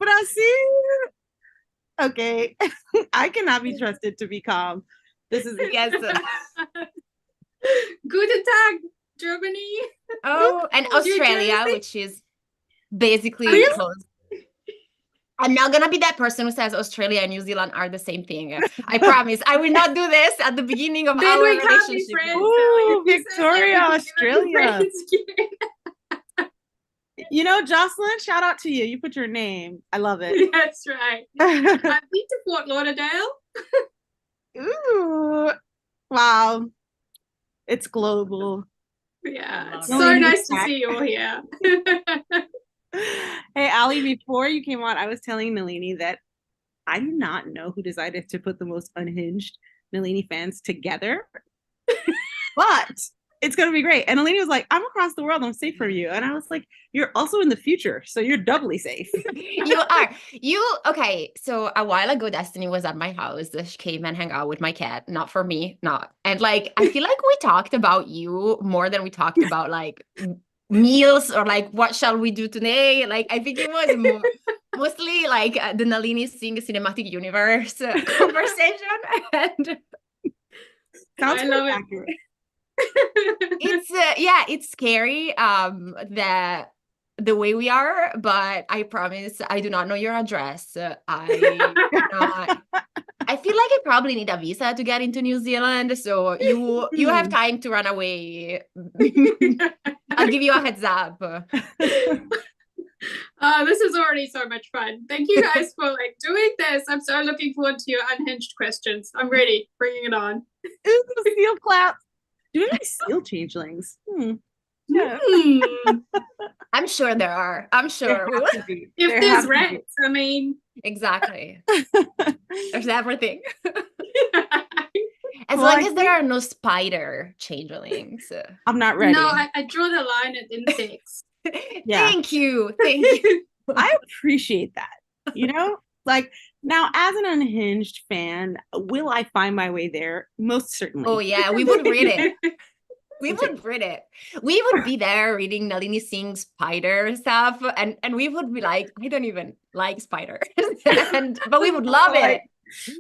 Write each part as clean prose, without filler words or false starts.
Brasil. Okay. I cannot be trusted to be calm. This is Yes. Guten Tag, Germany. Oh, and Australia, which is basically Really? close. I'm not gonna be that person who says Australia and New Zealand are the same thing. I promise. I will not do this at the beginning of Then our we can't be relationship. friends. Ooh, If you say Victoria, that, we can never be Australia. friends again. You know, Jocelyn, shout out to you. You put your name. I love it. That's right. I've been to Fort Lauderdale. Ooh, wow. It's global. Yeah, it's love so it. nice to see you all here. Hey, Ali, before you came on, I was telling Nalini that I do not know who decided to put the most unhinged Nalini fans together, but it's going to be great. And Nalini was like, I'm across the world. I'm safe from you. And I was like, you're also in the future. So you're doubly safe. You are. Okay. So a while ago, Destiny was at my house. She came and hang out with my cat. Not for me, not. And like, I feel like we talked about you more than we talked about like meals or like what shall we do today. Like, I think it was mostly like the Nalini Singh cinematic universe conversation. And Sounds I love it. accurate. it's it's scary the way we are, but I promise I do not know your address. I feel like I probably need a visa to get into New Zealand, so you have time to run away. I'll give you a heads up. This is already so much fun. Thank you guys for like doing this. I'm so looking forward to your unhinged questions. I'm ready. Bringing it on. Ooh, seal clap. Do we have any seal changelings? Yeah. I'm sure there are. I'm sure. If there's rats, I mean. Exactly. There's everything. As long as there are no spider changelings. I'm not ready. No, I draw the line at insects. Yeah. Thank you. I appreciate that. You know, like now as an unhinged fan, will I find my way there? Most certainly. Oh yeah, we would read it. We would read it. We would be there reading Nalini Singh's spider stuff, and we would be like, I don't even like spiders, but we would love it.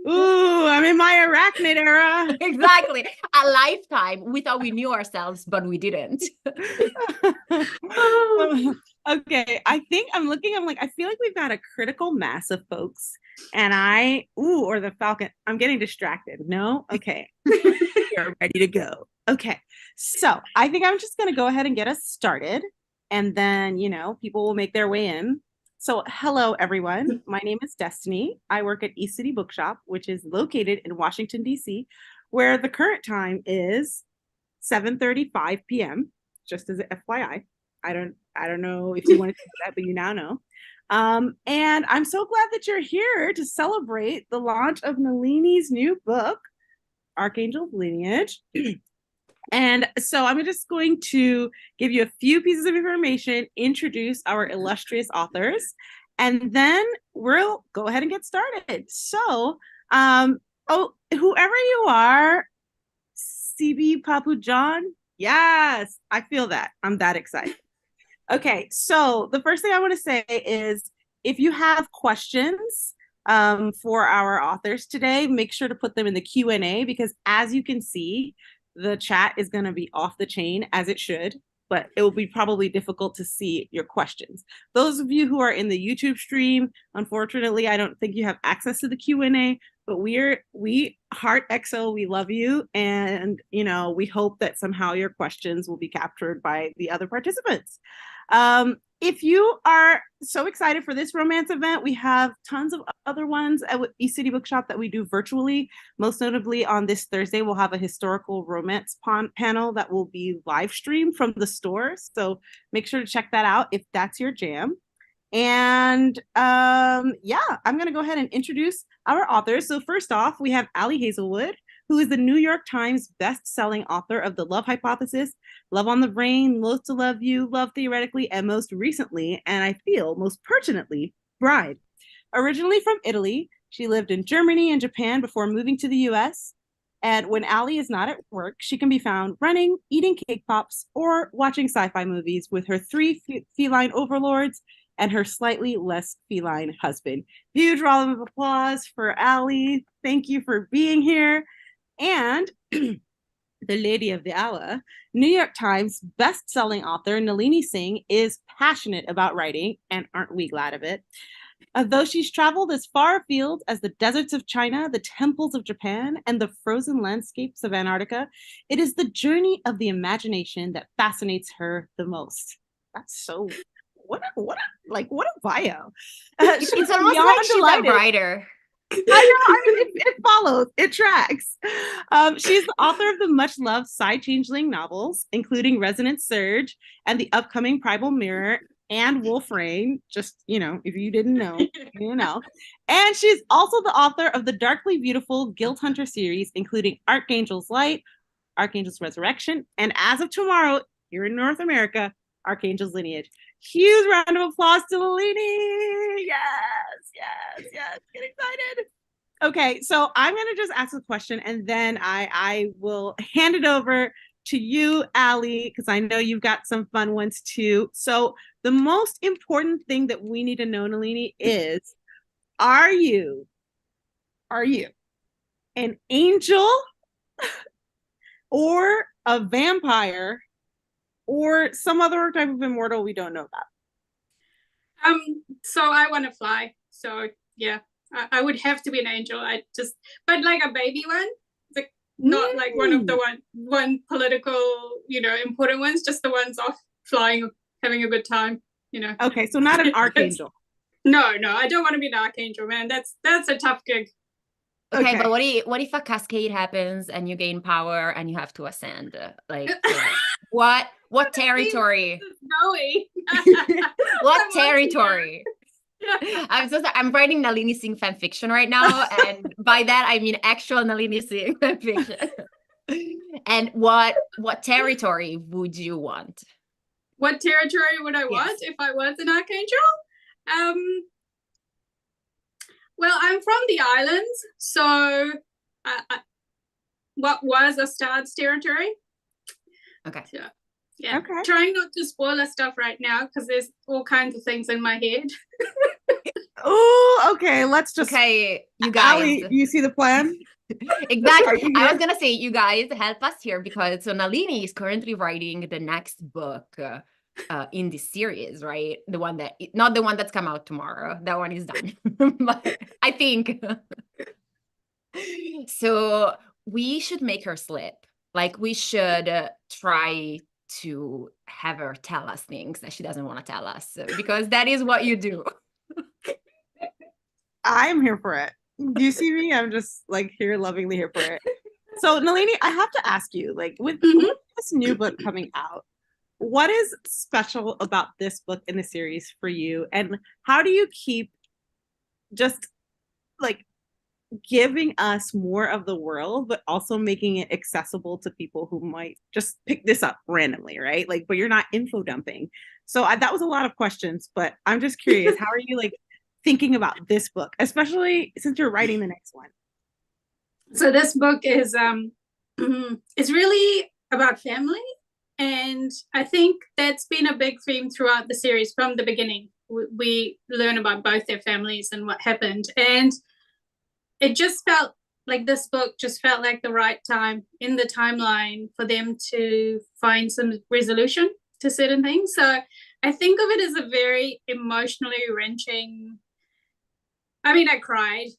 Ooh, I'm in my arachnid era. Exactly. A lifetime. We thought we knew ourselves, but we didn't. Okay, I think I'm like, I feel like we've got a critical mass of folks. And or the Falcon. I'm getting distracted. No? Okay. You're ready to go. Okay. So I think I'm just going to go ahead and get us started. And then, people will make their way in. So hello, everyone. My name is Destiny. I work at City Bookshop, which is located in Washington, D.C., where the current time is 7:35 p.m., just as an FYI. I don't know if you want to do that, but you now know. And I'm so glad that you're here to celebrate the launch of Nalini's new book, Archangel Lineage. And so I'm just going to give you a few pieces of information, introduce our illustrious authors, and then we'll go ahead and get started. So, whoever you are, CB Papu John, yes, I feel that. I'm that excited. Okay, so the first thing I want to say is if you have questions for our authors today, make sure to put them in the Q&A because as you can see, the chat is going to be off the chain as it should, but it will be probably difficult to see your questions. Those of you who are in the YouTube stream, unfortunately, I don't think you have access to the Q&A, but we Heart XO, we love you. And, we hope that somehow your questions will be captured by the other participants. If you are so excited for this romance event, we have tons of other ones at City Bookshop that we do virtually. Most notably on this Thursday, we'll have a historical romance panel that will be live streamed from the store. So make sure to check that out if that's your jam. And I'm going to go ahead and introduce our authors. So first off, we have Ali Hazelwood, who is the New York Times best-selling author of The Love Hypothesis, Love on the Brain, Loath to Love You, Love Theoretically, and most recently, and I feel most pertinently, Bride. Originally from Italy, she lived in Germany and Japan before moving to the US. And when Ali is not at work, she can be found running, eating cake pops, or watching sci-fi movies with her 3 feline overlords, and her slightly less feline husband. Huge round of applause for Allie. Thank you for being here. And the lady of the hour, New York Times best-selling author Nalini Singh is passionate about writing, and aren't we glad of it? Though she's traveled as far afield as the deserts of China, the temples of Japan, and the frozen landscapes of Antarctica, it is the journey of the imagination that fascinates her the most. That's so what a bio. It's almost like she's delighted. A writer. I know. It follows. It tracks. She's the author of the much-loved Sci-Changeling novels, including Resonant Surge and the upcoming Primal Mirror and Wolf Rain. Just, if you didn't know, you know. And she's also the author of the darkly beautiful Guild Hunter series, including Archangel's Light, Archangel's Resurrection, and as of tomorrow, here in North America, Archangel's Lineage. Huge round of applause to Nalini. Yes. Get excited. Okay, so I'm going to just ask a question, and then I will hand it over to you, Allie, because I know you've got some fun ones too. So the most important thing that we need to know, Nalini, is are you an angel or a vampire or some other type of immortal we don't know about? So I want to fly. So yeah, I would have to be an angel. But like a baby one, not like one of the one political, important ones, just the ones off flying, having a good time, Okay, so not an archangel. No, I don't want to be an archangel, man. That's a tough gig. Okay, but what if a cascade happens and you gain power and you have to ascend? What territory? What territory? I'm so sorry. I'm writing Nalini Singh fan fiction right now, and by that I mean actual Nalini Singh fan fiction. And what territory would you want? What territory would I want if I was an archangel? Well, I'm from the islands, so what was a star's territory? Okay. So, yeah. Okay. Trying not to spoil stuff right now because there's all kinds of things in my head. Oh, okay. Let's just. Okay, you guys. Allie, you see the plan? Exactly. I was gonna say, you guys help us here because Nalini is currently writing the next book in this series, right? Not the one that's come out tomorrow. That one is done. But I think so. We should make her slip. Like we should try to have her tell us things that she doesn't want to tell us because that is what you do. I'm here for it. Do you see me? I'm just here, lovingly here for it. So Nalini, I have to ask you, with this new book coming out, what is special about this book in the series for you? And how do you keep just giving us more of the world, but also making it accessible to people who might just pick this up randomly, right? But you're not info dumping. So that was a lot of questions, but I'm just curious, how are you thinking about this book, especially since you're writing the next one? So this book is it's really about family, and I think that's been a big theme throughout the series from the beginning. We learn about both their families and what happened, and it just felt like this book just felt like the right time in the timeline for them to find some resolution to certain things. So I think of it as a very emotionally wrenching. I mean, I cried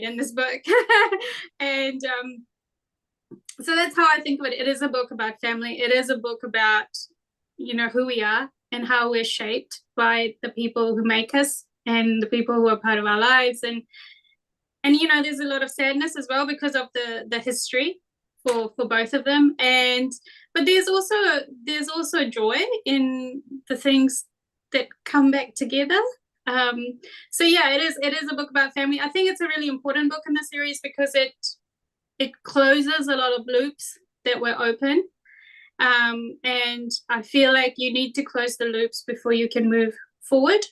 in this book. And so that's how I think of it. It is a book about family. It is a book about, who we are and how we're shaped by the people who make us and the people who are part of our lives. And there's a lot of sadness as well because of the history for both of them. But there's also joy in the things that come back together. So yeah, it is a book about family. I think it's a really important book in the series because it closes a lot of loops that were open. And I feel like you need to close the loops before you can move forward.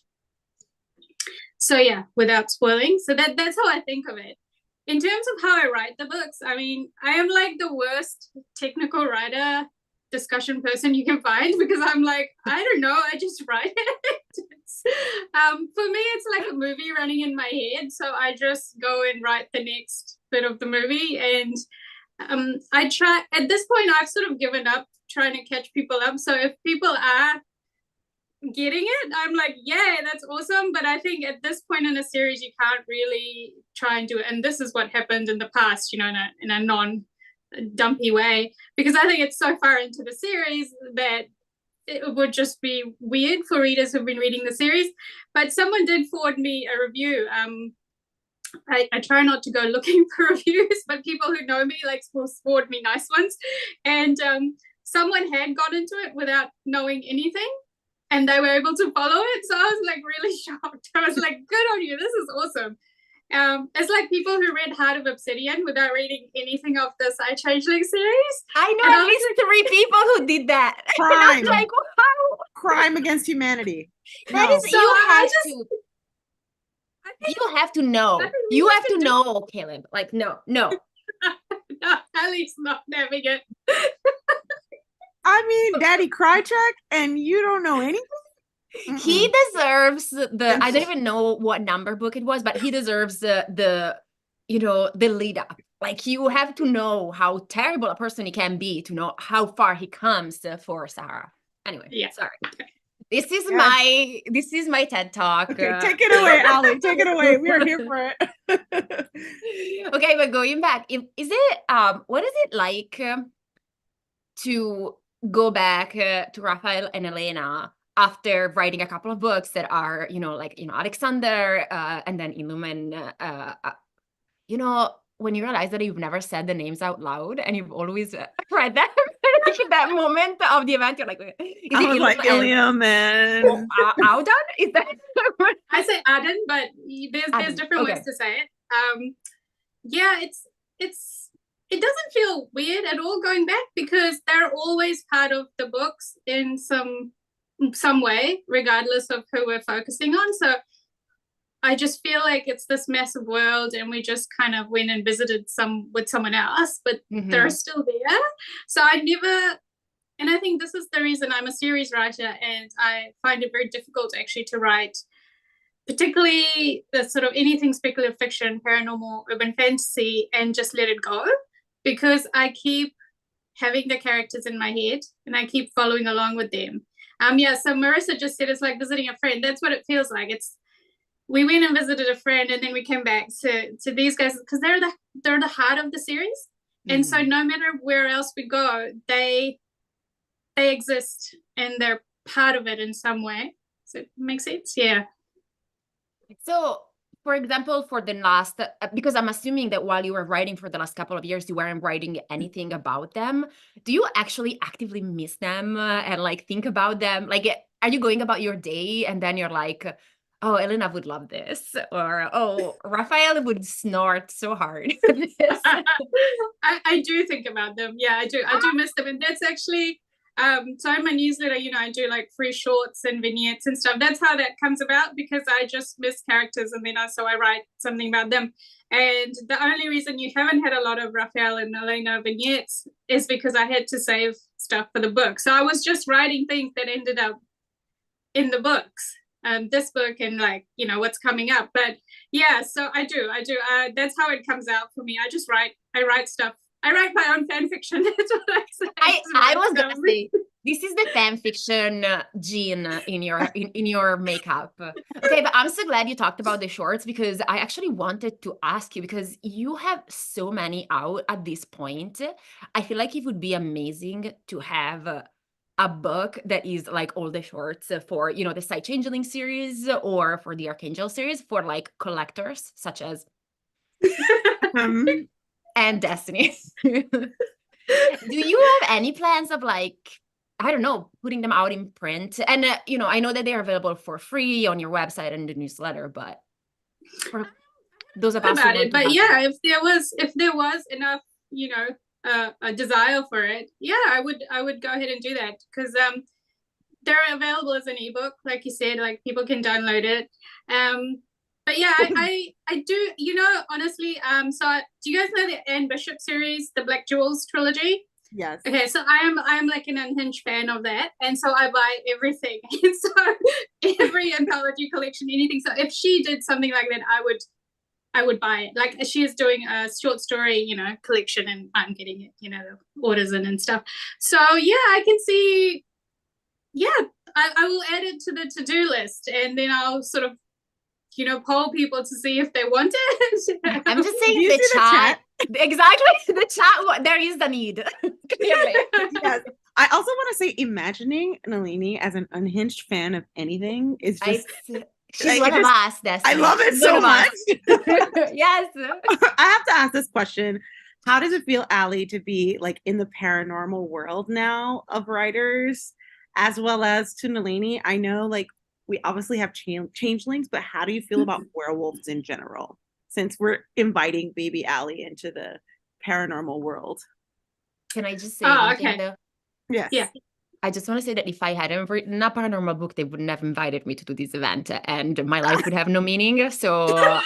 So yeah, without spoiling. So that's how I think of it. In terms of how I write the books, I mean, I am the worst technical writer discussion person you can find, because I'm like, I don't know, I just write it. For me, it's like a movie running in my head, so I just go and write the next bit of the movie. And I try, at this point, I've sort of given up trying to catch people up. So if people are getting it, I'm like, yeah, that's awesome. But I think at this point in a series, you can't really try and do it. And this is what happened in the past, you know, in a non-dumpy way, because I think it's so far into the series that it would just be weird for readers who've been reading the series. But someone did forward me a review. I try not to go looking for reviews, but people who know me like will forward me nice ones. And someone had got into it without knowing anything, and they were able to follow it. So I was like really shocked. I was like, good on you. This is awesome. It's like people who read Heart of Obsidian without reading anything of this Changeling series. I know at least 3 people who did that. And I was like, wow. Crime against humanity. That is, so you have to know. You have to know, Caleb. Like, no. No, Ellie's not having it. I mean, Daddy Krychek, and you don't know anything? He deserves I don't even know what number book it was, but he deserves the lead up. Like, you have to know how terrible a person he can be to know how far he comes for Sarah. Anyway, sorry. Okay. This is my TED Talk. Okay, take it away, Allie. Take it away. We are here for it. Okay, but going back, what is it like to go back to Raphael and Elena after writing a couple of books that are, Alexander and then Illumin, when you realize that you've never said the names out loud and you've always read them, that moment of the event, you're like, I was like Ilium and Auden? Is that? I say Auden, but there's different ways to say it. Yeah, it doesn't feel weird at all going back, because they're always part of the books in some way, regardless of who we're focusing on. So I just feel like it's this massive world, and we just kind of went and visited with someone else, but they're still there. So and I think this is the reason I'm a series writer, and I find it very difficult actually to write, particularly the sort of anything speculative fiction, paranormal, urban fantasy, and just let it go, because I keep having the characters in my head and I keep following along with them. So Marissa just said it's like visiting a friend. That's what it feels like. We went and visited a friend, and then we came back to these guys, because they're the heart of the series. And so no matter where else we go, they exist and they're part of it in some way. Does it make sense? Yeah. So, for example, for the last, because I'm assuming that while you were writing for the last couple of years, you weren't writing anything about them. Do you actually actively miss them and like think about them? Like, are you going about your day and then you're like, oh, Elena would love this, or oh, Raphael would snort so hard. I do think about them. Yeah, I do miss them, and that's actually so in my newsletter, I do like free shorts and vignettes and stuff. That's how that comes about, because I just miss characters, and then so I write something about them. And the only reason you haven't had a lot of Raphael and Elena vignettes is because I had to save stuff for the book. So I was just writing things that ended up in the books. This book and what's coming up. But yeah, so I do that's how it comes out for me. I write stuff. I write my own fan fiction. That's what I say. I was gonna say, this is the fan fiction gene in your makeup. Okay, but I'm so glad you talked about the shorts, because I actually wanted to ask you, because you have so many out at this point. I feel like it would be amazing to have a book that is like all the shorts for, the Side Changeling series or for the Archangel series, for like collectors such as and Destiny. Do you have any plans of like, I don't know, putting them out in print? And I know that they're available for free on your website and the newsletter, but for those of us about it. But yeah, if there was enough, a desire for it, yeah, I would go ahead and do that, because they're available as an ebook, like you said, like people can download it. But yeah, I do, honestly, so do you guys know the Anne Bishop series, the Black Jewels trilogy? Yes. Okay, so I'm like an unhinged fan of that, and so I buy everything. And so every anthology collection, anything. So if she did something like that, I would buy it. Like she is doing a short story, collection, and I'm getting it, orders in and stuff. So yeah, I can see. Yeah, I will add it to the to-do list, and then I'll sort of, poll people to see if they want it. I'm just saying You the see the chat. Exactly, the chat. There is the need. Clearly. Yes. I also want to say, imagining Nalini as an unhinged fan of anything is just. She's one of us, Destiny. I love it She's so one of us. much. Yes. I have to ask this question. How does it feel, Ali, to be like in the paranormal world now of writers, as well as to Nalini? I know like we obviously have changelings, but how do you feel about werewolves in general? Since we're inviting baby Ali into the paranormal world. Can I just say one thing okay. though? Yes. Yeah. I just want to say that if I hadn't written a paranormal book, they wouldn't have invited me to do this event, and my life would have no meaning. So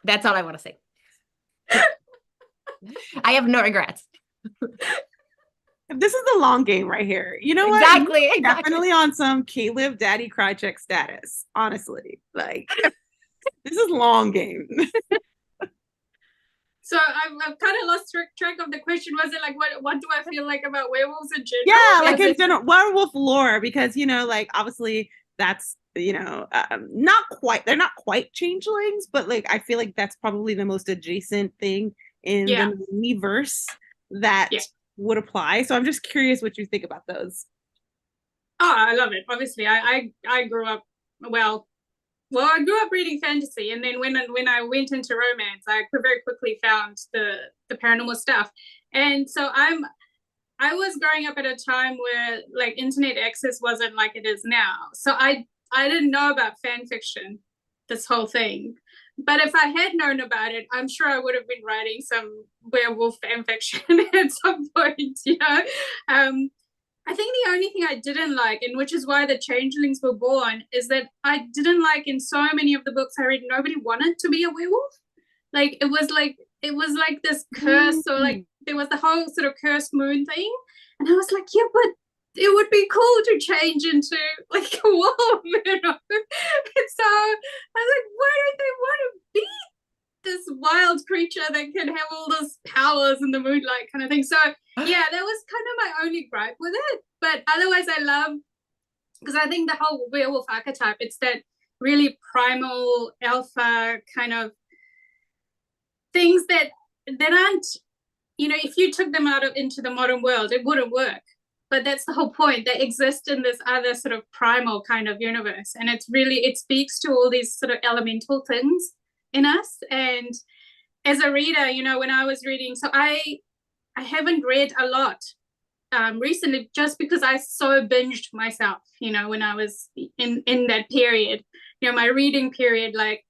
that's all I want to say. I have no regrets. This is the long game right here. You know what? Exactly. You're definitely on some Caleb Daddy Krychek status. Honestly, like this is long game. So I've kind of lost track of the question. Was it like what do I feel like about werewolves in general? Yeah, like in general, werewolf lore, because like obviously that's not quite. They're not quite changelings, but like I feel like that's probably the most adjacent thing in the universe that would apply. So I'm just curious what you think about those. Oh, I love it. Obviously, I grew up I grew up reading fantasy, and then when I went into romance, I very quickly found the paranormal stuff. And so I was growing up at a time where like internet access wasn't like it is now. So I didn't know about fan fiction, this whole thing. But if I had known about it, I'm sure I would have been writing some werewolf fan fiction at some point, I think the only thing I didn't like, and which is why the changelings were born, is that I didn't like in so many of the books I read, nobody wanted to be a werewolf. Like it was like this curse, or like there was the whole sort of cursed moon thing. And I was like, yeah, but it would be cool to change into like a wolf, And so I was like, why don't they want to be this wild creature that can have all those powers in the moonlight kind of thing? So yeah, that was kind of my only gripe with it. But otherwise I love, because I think the whole werewolf archetype, it's that really primal alpha kind of things that aren't, if you took them into the modern world, it wouldn't work. But that's the whole point. They exist in this other sort of primal kind of universe. And it speaks to all these sort of elemental things in us. And as a reader, when I was reading, so I haven't read a lot recently, just because I so binged myself, when I was in that period, my reading period, like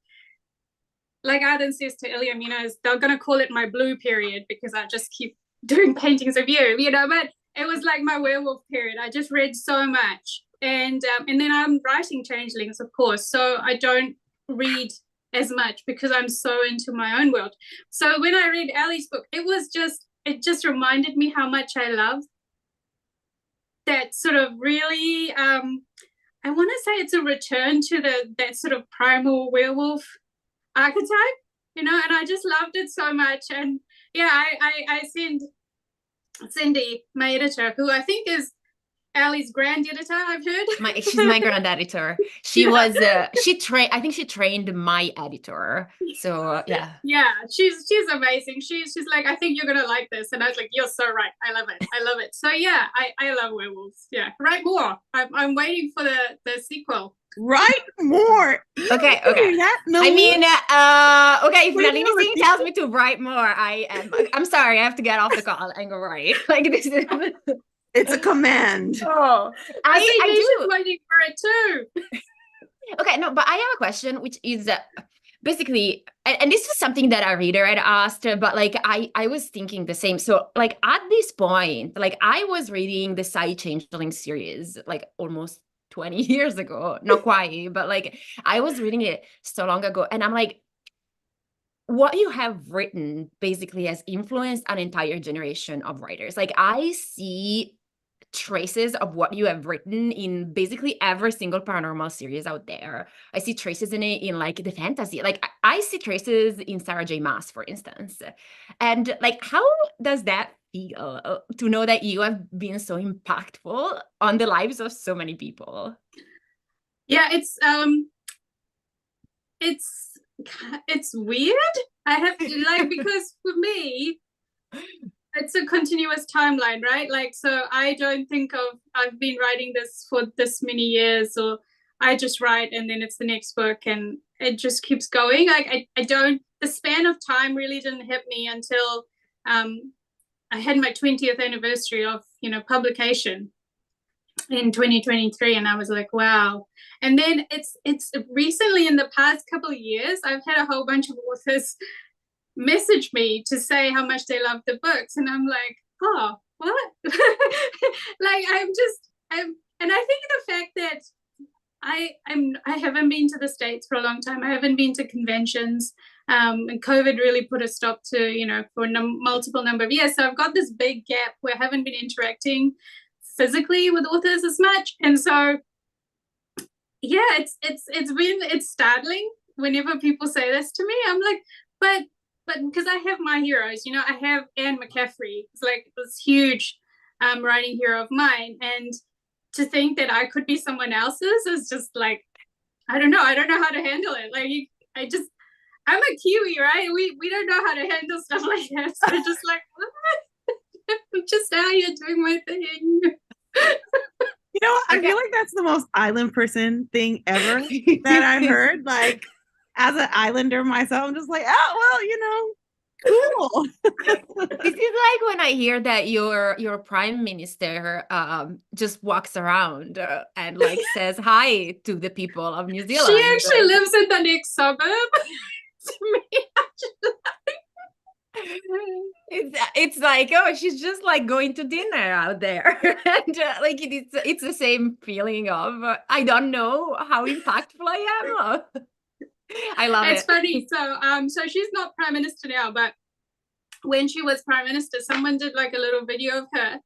Arden says to Iliam, they're going to call it my blue period because I just keep doing paintings of you, but it was like my werewolf period. I just read so much. And then I'm writing changelings, of course, so I don't read as much because I'm so into my own world. So when I read Ali's book, it just reminded me how much I love that sort of really, I want to say it's a return to that sort of primal werewolf archetype, and I just loved it so much. And yeah, I send Cindy, my editor, who I think is Ali's grand editor, I've heard. She's my grand editor. She was I think she trained my editor. So yeah. Yeah, she's amazing. She's like, I think you're gonna like this. And I was like, you're so right. I love it. So yeah, I love werewolves. Yeah. Write more. I'm waiting for the sequel. Write more. Okay. No. I mean, okay, if Nalini Singh tells me to write more, I'm sorry, I have to get off the call and go write. Like this is it's a command. Oh, I do waiting for it too. Okay, no, but I have a question, which is basically, and this is something that a reader had asked, but like I was thinking the same. So like at this point, like I was reading the Psy Changeling series like almost 20 years ago, not quite, but like I was reading it so long ago, and I'm like, what you have written basically has influenced an entire generation of writers. Like I see traces of what you have written in basically every single paranormal series out there. I see traces in it in like the fantasy. Like I see traces in Sarah J. Maas, for instance. And like, how does that feel to know that you have been so impactful on the lives of so many people? Yeah, it's weird. I have to like, because for me, it's a continuous timeline, right? Like, so I don't think of I've been writing this for this many years, or I just write and then it's the next book and it just keeps going. Like I don't, the span of time really didn't hit me until I had my 20th anniversary of, publication in 2023, and I was like, wow. And then it's recently, in the past couple of years, I've had a whole bunch of authors message me to say how much they love the books, and I'm like, oh, what? Like and I think the fact that I haven't been to the States for a long time. I haven't been to conventions, and COVID really put a stop to, for multiple number of years. So I've got this big gap where I haven't been interacting physically with authors as much, and so yeah, it's startling whenever people say this to me. I'm like, but because I have my heroes, I have Anne McCaffrey. It's like this huge writing hero of mine, and to think that I could be someone else's is just like, I don't know how to handle it. Like I'm a Kiwi, right? We don't know how to handle stuff like that. So just like, I'm just out here doing my thing. I feel like that's the most island person thing ever that I've heard. Like, as an islander myself, I'm just like, oh, well, cool. This is like when I hear that your prime minister just walks around and like says hi to the people of New Zealand. She actually lives in the next suburb to me. It's like, oh, she's just like going to dinner out there. And like it's the same feeling of I don't know how impactful I am. I love it. It's funny. So she's not prime minister now, but when she was prime minister, someone did like a little video of her,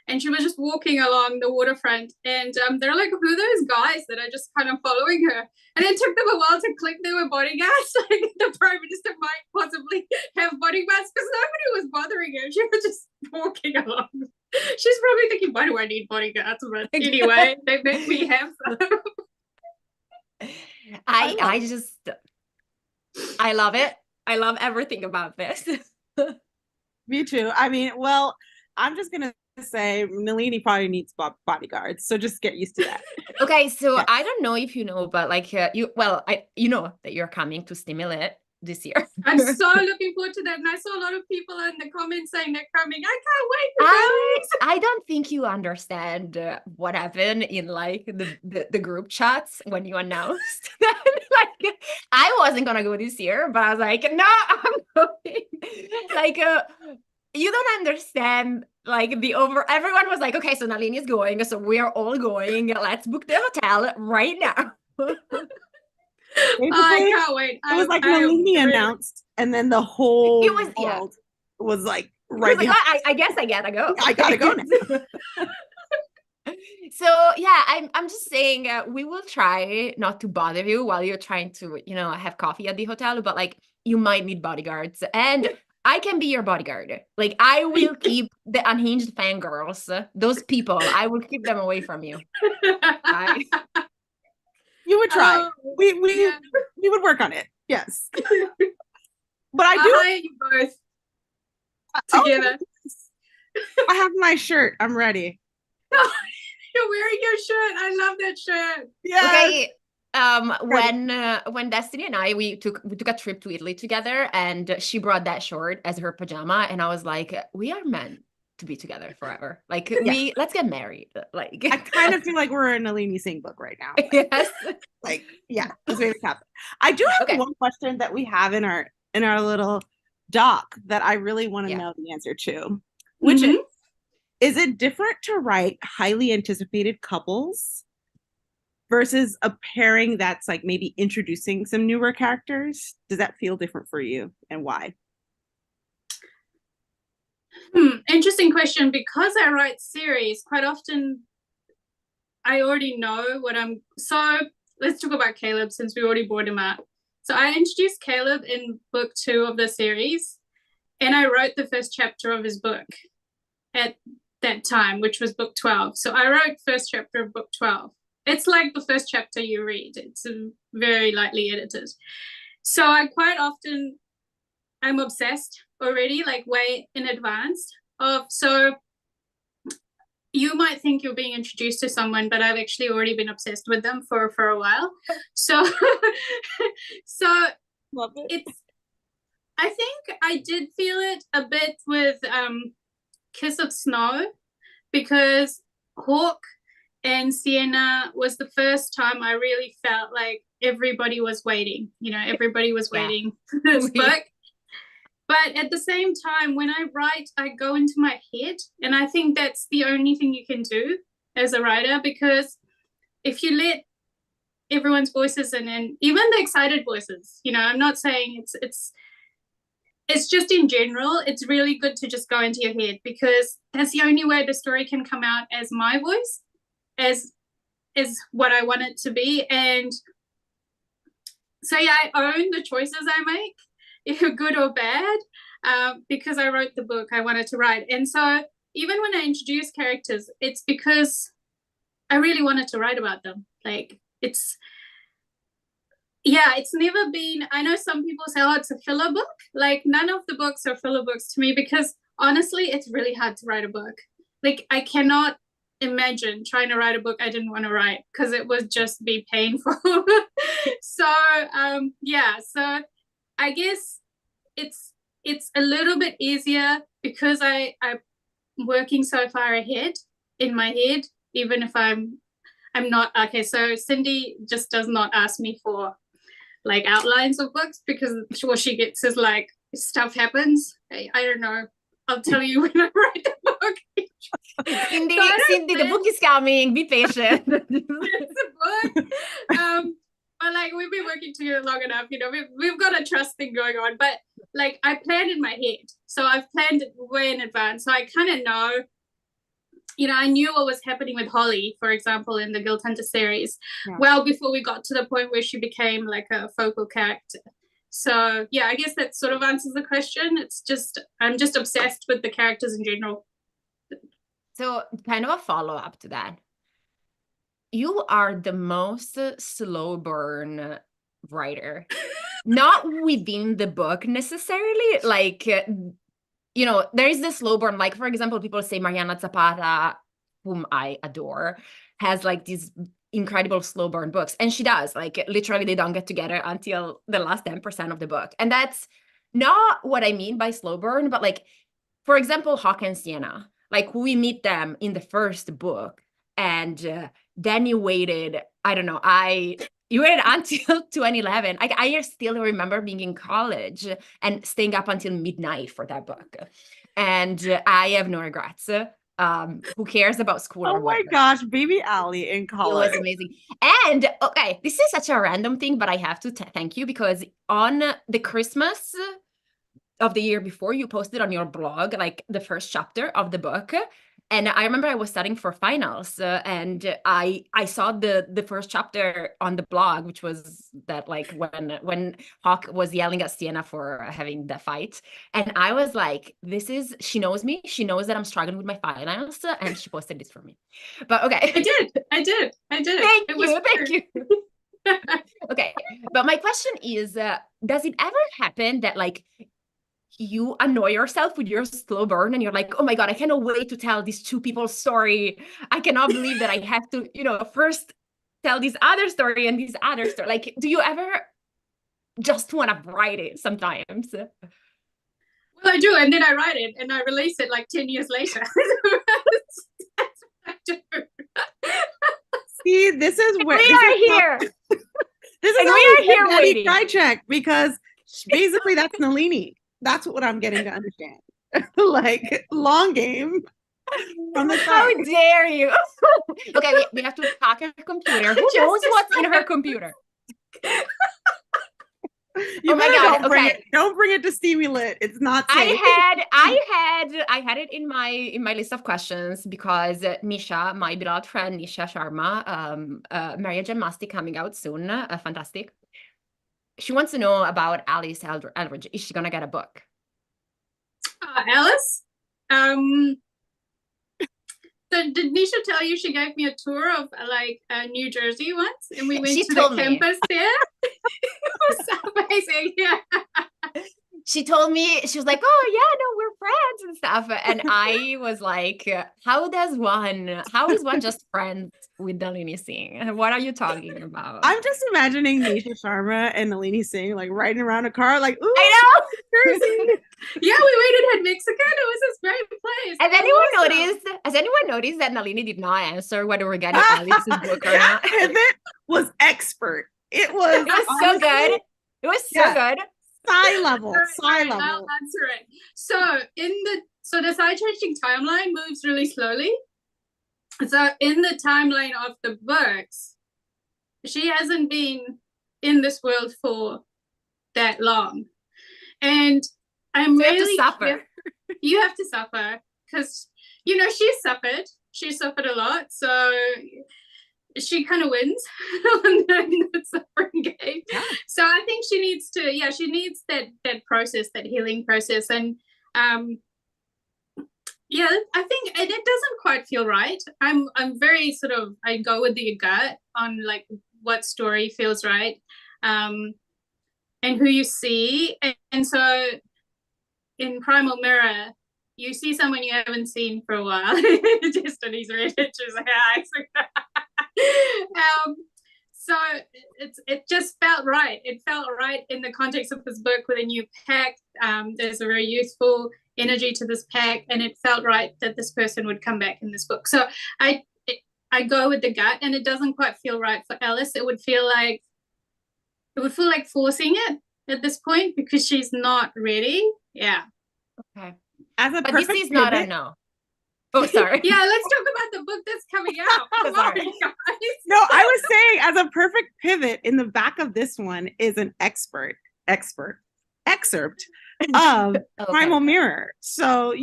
and she was just walking along the waterfront, and they're like, who are those guys that are just kind of following her? And it took them a while to click they were bodyguards. Like the prime minister might possibly have bodyguards, because nobody was bothering her. She was just walking along. She's probably thinking, why do I need bodyguards? But anyway, they make me have some. I love it. I love everything about this. Me too. I mean, well, I'm just gonna say Nalini probably needs bodyguards, so just get used to that. Okay, so yeah. I don't know if you know, but like you know that you're coming to Stimulate this year. I'm so looking forward to that, and I saw a lot of people in the comments saying they're coming. I can't wait for that. I don't think you understand what happened in like the group chats when you announced that. Like I wasn't gonna go this year, but I was like, no, I'm going. Like you don't understand. Like everyone was like, okay, so Nalini is going, so we are all going. Let's book the hotel right now. I can't wait. It was like Nalini announced, and then the whole world was like, right. Was like, I guess I gotta go. I gotta go now. So yeah, I'm just saying we will try not to bother you while you're trying to have coffee at the hotel, but like you might need bodyguards, and I can be your bodyguard. Like I will keep the unhinged fangirls, those people. I will keep them away from you. You would try. We would work on it. Yes. But I do. I'll you both together. I have my shirt. I'm ready. You're wearing your shirt. I love that shirt. Yeah. Okay. When Destiny and I we took a trip to Italy together, and she brought that short as her pajama, and I was like, we are meant to be together forever. Like let's get married. Like I kind of feel like we're a Nalini Singh book right now. Yes. Like let's make it happen. I do have one question that we have in our little doc that I really want to know the answer to, which is it different to write highly anticipated couples versus a pairing that's like maybe introducing some newer characters? Does that feel different for you, and why? Interesting question. Because I write series, quite often I already know what I'm. So let's talk about Caleb, since we already brought him up. So I introduced Caleb in book 2 of the series, and I wrote the first chapter of his book at that time, which was book 12. So I wrote first chapter of book 12. It's like the first chapter you read. It's very lightly edited. So I quite often, I'm obsessed already, like way in advance of, so you might think you're being introduced to someone, but I've actually already been obsessed with them for a while. So Love it. it's, I think I did feel it a bit with Kiss of Snow, because Hawk and Sienna was the first time I really felt like everybody was waiting. Everybody was waiting for this book. But at the same time, when I write, I go into my head. And I think that's the only thing you can do as a writer, because if you let everyone's voices in, and even the excited voices, I'm not saying it's just in general, it's really good to just go into your head, because that's the only way the story can come out as my voice, as what I want it to be. And so, yeah, I own the choices I make, if good or bad, because I wrote the book I wanted to write. And so even when I introduce characters, it's because I really wanted to write about them. Like, it's never been, I know some people say, oh, it's a filler book. Like, none of the books are filler books to me, because honestly, it's really hard to write a book. Like, I cannot imagine trying to write a book I didn't want to write, because it would just be painful. So so I guess it's a little bit easier, because I'm working so far ahead in my head, even if I'm not. Okay, so Cindy just does not ask me for like outlines of books, because what she gets is like, stuff happens. I don't know. I'll tell you when I write the book. Cindy, the book is coming. Be patient. It's a book. But like, we've been working together long enough, we've got a trust thing going on. But like, I planned in my head, so I've planned it way in advance. So I kind of know, I knew what was happening with Holly, for example, in the Guild Hunter series, well before we got to the point where she became like a focal character. So yeah, I guess that sort of answers the question. It's just, I'm just obsessed with the characters in general. So kind of a follow-up to that. You are the most slow burn writer, not within the book necessarily. Like, there is the slow burn. Like, for example, people say Mariana Zapata, whom I adore, has like these incredible slow burn books. And she does. Like, literally, they don't get together until the last 10% of the book. And that's not what I mean by slow burn. But like, for example, Hawk and Sienna, like, we meet them in the first book. And then you waited, I don't know, you waited until 2011. I still remember being in college and staying up until midnight for that book. And I have no regrets. Who cares about school? Oh my gosh, baby Allie in college. It was amazing. And okay, this is such a random thing, but I have to thank you, because on the Christmas of the year before, you posted on your blog like the first chapter of the book. And I remember I was studying for finals, and I saw the first chapter on the blog, which was that like when Hawk was yelling at Sienna for having the fight. And I was like, she knows me. She knows that I'm struggling with my finals, and she posted this for me. But okay. I did. Thank you. Okay. But my question is, does it ever happen that like you annoy yourself with your slow burn and you're like, oh my God, I cannot wait to tell these two people's story. I cannot believe that I have to, first tell this other story and this other story. Like, do you ever just want to write it sometimes? Well, I do. And then I write it and I release it like 10 years later. That's what I do. See, this is where we are here. This is we are here waiting. Try check, because basically that's Nalini. That's what I'm getting to understand. Like, long game. From the How start. dare you? Okay, we have to hack her computer. Who knows what's in her computer? You Oh my better God, don't bring okay. it. Don't bring it to Steamy Lit. It's not safe. I had it in my list of questions because Nisha, my beloved friend Nisha Sharma, Marriage and Masti coming out soon, fantastic. She wants to know about Alice Eldridge. Is she gonna get a book? Alice, so did Nisha tell you she gave me a tour of like New Jersey once, and we went She to told the me. campus there? It was so amazing. Yeah. She told me, she was like, oh yeah, no, we're friends and stuff. And I was like, how is one just friends with Nalini Singh? What are you talking about? I'm just imagining Nisha Sharma and Nalini Singh like riding around a car, like, ooh, I know. Jersey. Yeah, we waited at Mexican. It was this great place. Has anyone noticed that Nalini did not answer whether we're getting Alice's book or That not? pivot was expert. It was so good. It was so good. Sci level. I'll answer it. So the side changing timeline moves really slowly. So in the timeline of the books, she hasn't been in this world for that long. And I'm so really you have to suffer. You have to suffer because she suffered a lot, so she kind of wins on the suffering game. Yeah. So I think she needs that process, that healing process. And yeah, I think it doesn't quite feel right. I'm very sort of, I go with the gut on like what story feels right, and who you see. And so in Primal Mirror, you see someone you haven't seen for a while. Just on his red pictures. So it just felt right. It felt right in the context of this book with a new pack. There's a very youthful energy to this pack, and it felt right that this person would come back in this book. So I go with the gut, and it doesn't quite feel right for Alice. It would feel like forcing it at this point because she's not ready. Yeah. Okay. But this is not a no. Oh, sorry. Yeah, let's talk about the book that's coming out. Sorry. No, I was saying as a perfect pivot, in the back of this one is an excerpt of Primal Mirror. So,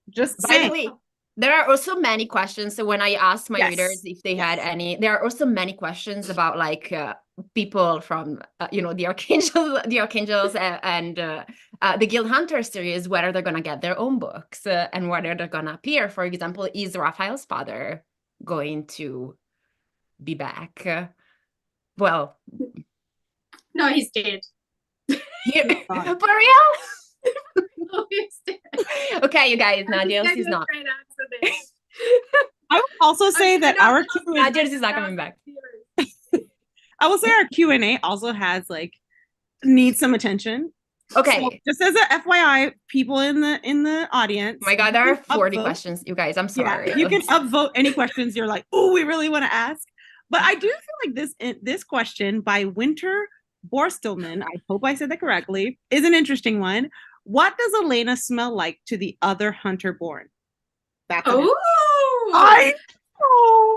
just saying. By the way, there are also many questions. So when I asked my readers if they had any, there are also many questions about like people from the Archangels and the Guild Hunter series, whether they're gonna get their own books and whether they're gonna appear. For example, is Raphael's father going to be back? Well, no, he's dead. For real? No, he's dead. Okay, you guys, Nadia is not. I would also say that our Nadia is not coming back. I will say our Q&A also has needs some attention. Okay. So just as a FYI, people in the audience. Oh my God, there are 40 questions, you guys. I'm sorry. Yeah, you can upvote any questions you're like, oh, we really want to ask. But I do feel like this question by Winter Borstelman, I hope I said that correctly, is an interesting one. What does Elena smell like to the other hunter born? Oh,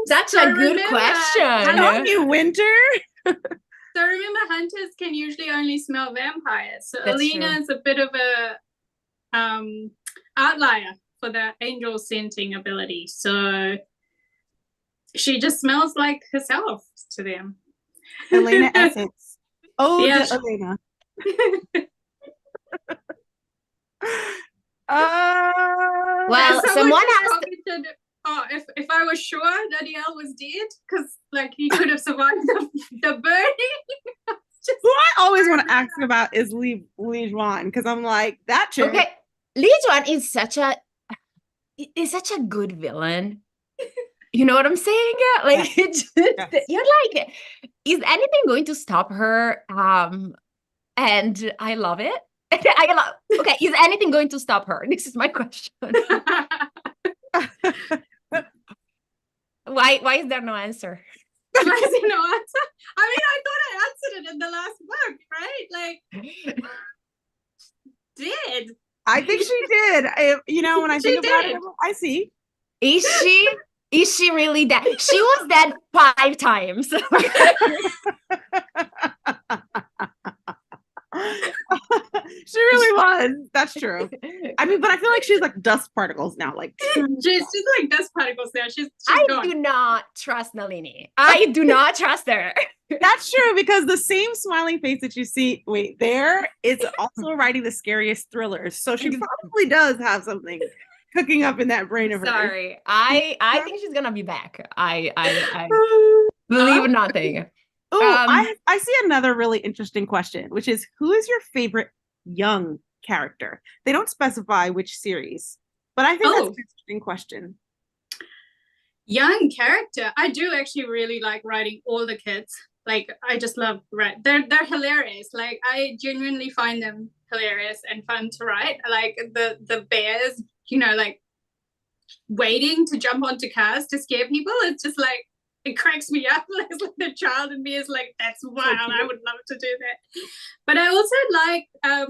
that's a good question. Hello, you, Winter. So remember, hunters can usually only smell vampires. So That's Alina true. is a bit of a outlier for the angel scenting ability. So she just smells like herself to them. Elena Essence. Oh, Yeah. Elena. Well, someone asked. If I was sure Danielle was dead, because he could have survived the burning. Who I always want to ask about is Lineage because I'm like, that chick. Okay, Lineage is such a good villain. You know what I'm saying? You're like, is anything going to stop her? And I love it. Okay, is anything going to stop her? This is my question. Why is there no answer? Why is there no answer? I mean, I thought I answered it in the last book, right? Did. I think she did. When I think about it, I see. Is she? Is she really dead? She was dead 5 times. She really was. That's true. I mean, but I feel like she's like dust particles now. Like she's like dust particles now. She's I gone. do not trust Nalini. I do not trust her. That's true, because the same smiling face that you see there is also writing the scariest thrillers. So she probably does have something cooking up in that brain of hers. Sorry. I think she's gonna be back. I believe nothing. Oh, I see another really interesting question, which is, who is your favorite young character? They don't specify which series, but I think that's an interesting question. Young character. I do actually really like writing all the kids. Like, I just love they're hilarious. Like, I genuinely find them hilarious and fun to write. Like the bears, you know, like waiting to jump onto cars to scare people. It's just like, it cracks me up. Like, the child in me is like, that's wild. I would love to do that. But I also like I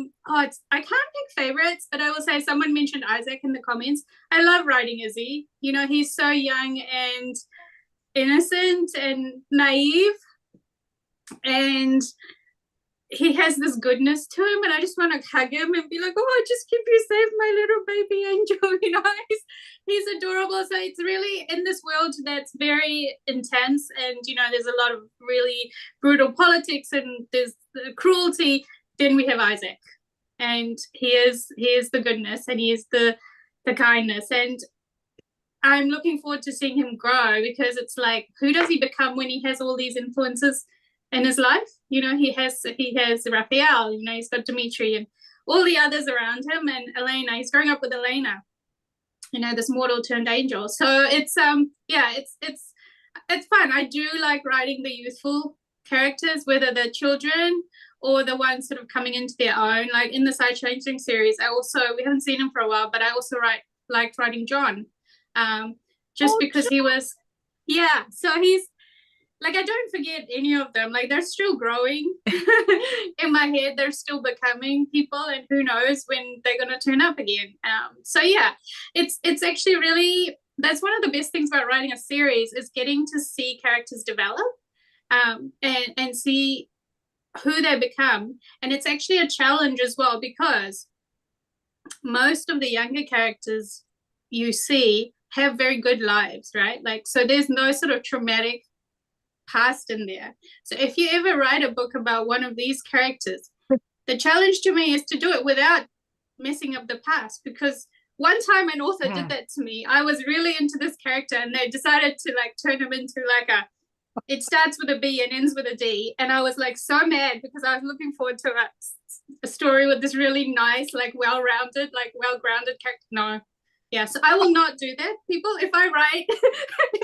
can't pick favorites, but I will say, someone mentioned Isaac in the comments. I love writing Izzy. You know, he's so young and innocent and naive, and he has this goodness to him, and I just want to hug him and be like, oh, just keep you safe, my little baby angel. You know, he's adorable. So it's really, in this world that's very intense, and, you know, there's a lot of really brutal politics and there's cruelty, then we have Isaac, and he is the goodness, and he is the kindness. And I'm looking forward to seeing him grow, because it's like, who does he become when he has all these influences in his life? You know, he has Raphael, you know, he's got Dimitri and all the others around him, and Elena. He's growing up with Elena, you know, this mortal turned angel. So it's it's fun. I do like writing the youthful characters, whether they're children or the ones sort of coming into their own. Like in the Side Changeling series, we haven't seen him for a while, but I also liked writing John, because he was, so he's like, I don't forget any of them. Like, they're still growing in my head. They're still becoming people, and who knows when they're going to turn up again. So yeah, it's actually really, that's one of the best things about writing a series, is getting to see characters develop, and see who they become. And it's actually a challenge as well, because most of the younger characters you see have very good lives, right? Like, so there's no sort of traumatic past in there. So if you ever write a book about one of these characters, the challenge to me is to do it without messing up the past. Because one time an author did that to me. I was really into this character, and they decided to like turn him into like it starts with a B and ends with a D, and I was like so mad, because I was looking forward to a story with this really nice, like well-grounded character. No. Yeah, so I will not do that, people. If I write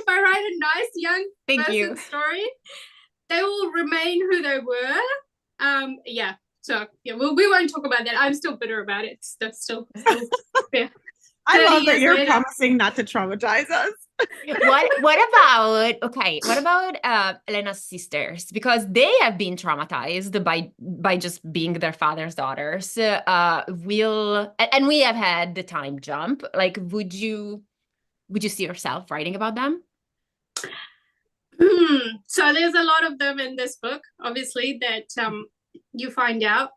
a nice young person story, they will remain who they were. So yeah, we won't talk about that. I'm still bitter about it. Still yeah. I love that you're promising not to traumatize us. What about Elena's sisters? Because they have been traumatized by just being their father's daughters. And we have had the time jump. Like, would you see yourself writing about them? So there's a lot of them in this book, obviously, that you find out.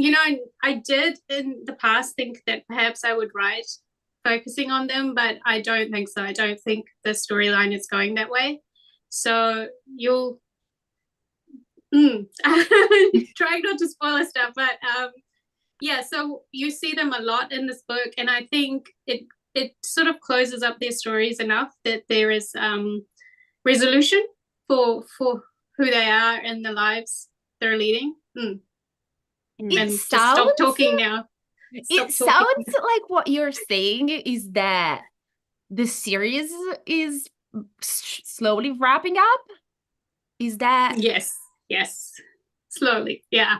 You know, I did in the past think that perhaps I would write focusing on them, but I don't think so. I don't think the storyline is going that way. So you'll trying not to spoil stuff, but yeah, so you see them a lot in this book, and I think it sort of closes up their stories enough that there is resolution for who they are and the lives they're leading. Stop talking now. Sounds like what you're saying is that the series is slowly wrapping up. Is that? Yes. Slowly, yeah.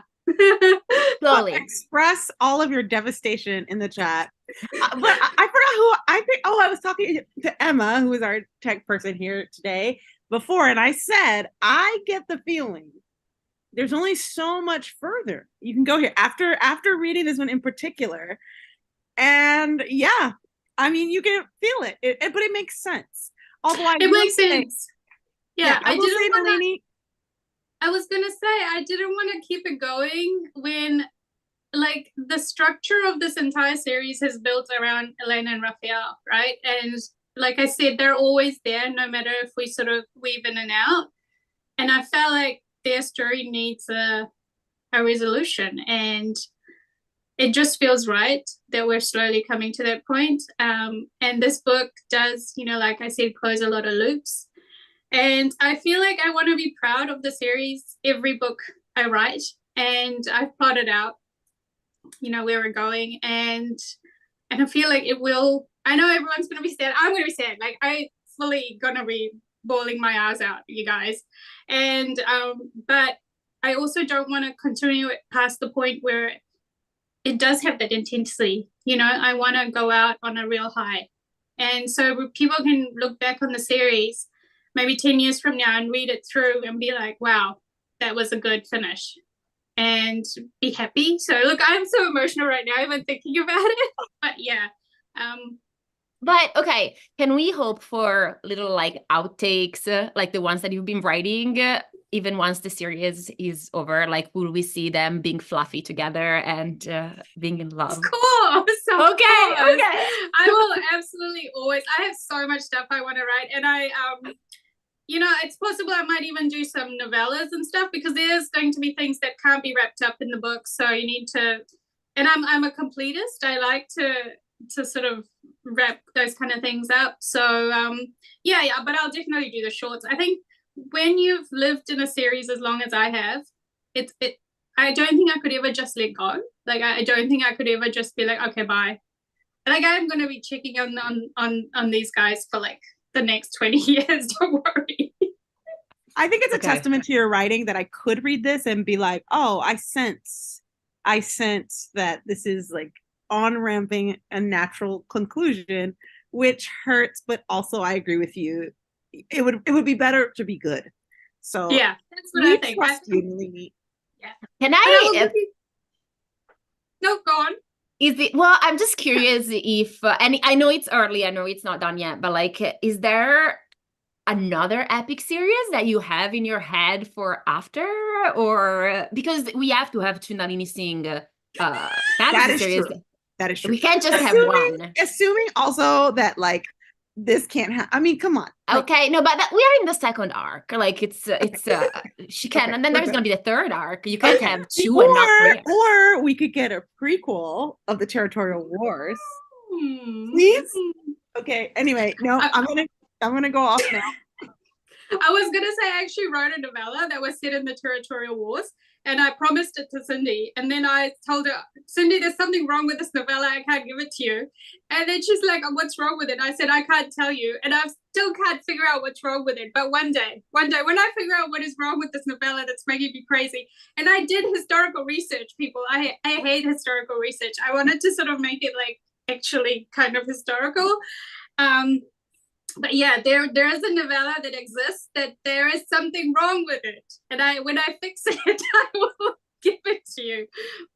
Slowly. Express all of your devastation in the chat. But I forgot who I think. Oh, I was talking to Emma, who is our tech person here today, before, and I said, I get the feeling there's only so much further you can go here after reading this one in particular. And yeah, I mean, you can feel it, but it makes sense. Although it makes sense. Yeah, I will say, Nalini. I was gonna say I didn't want to keep it going when, like, the structure of this entire series is built around Elena and Raphael, right? And like I said, they're always there, no matter if we sort of weave in and out. And I felt like their story needs a resolution, and it just feels right that we're slowly coming to that point. And this book does, like I said, close a lot of loops. And I feel like I want to be proud of the series every book I write. And I've plotted out, where we're going. And I feel like it will. I know everyone's going to be sad. I'm going to be sad. Like, I fully going to be bawling my eyes out, you guys. And but I also don't want to continue it past the point where it does have that intensity. I want to go out on a real high. And so people can look back on the series maybe 10 years from now and read it through and be like, wow, that was a good finish, and be happy. So look, I'm so emotional right now even thinking about it. But yeah. But okay, can we hope for little like outtakes, like the ones that you've been writing, even once the series is over? Like, will we see them being fluffy together and being in love? Of course. Okay. I will absolutely always. I have so much stuff I want to write, and I it's possible I might even do some novellas and stuff, because there's going to be things that can't be wrapped up in the book. So you need to, and I'm a completist. I like to sort of wrap those kind of things up. So yeah, but I'll definitely do the shorts. I think when you've lived in a series as long as I have, I don't think I could ever just let go. Like, I don't think I could ever just be like, okay, bye. Like, I'm going to be checking on these guys for like the next 20 years. Don't worry. I think it's a testament to your writing that I could read this and be like, oh, I sense that this is like on-ramping a natural conclusion, which hurts, but also I agree with you. It would be better to be good. So yeah, that's what I think. Trust you, Nalini. Yeah. Can I? No, go on. Well, I'm just curious if, and I know it's early, I know it's not done yet, but like, is there another epic series that you have in your head for after? Or because we have to have two Nalini Singh fantasy series. True. That is true. We can't just have one. Assuming also that like this can't happen. I mean, come on. Okay, no, but we are in the second arc. Like, it's she can, and then there's gonna be the third arc. You can't have two and not three. Or we could get a prequel of the Territorial Wars. Please. Okay. Anyway, no, I'm gonna go off now. I was gonna say I actually wrote a novella that was set in the Territorial Wars, and I promised it to Cindy, and then I told her, Cindy, there's something wrong with this novella, I can't give it to you. And then she's like, what's wrong with it? I said, I can't tell you, and I still can't figure out what's wrong with it. But one day when I figure out what is wrong with this novella that's making me crazy, and I did historical research, people. I hate historical research. I wanted to sort of make it like actually kind of historical. But yeah, there is a novella that exists that there is something wrong with it, and when I fix it, I will give it to you.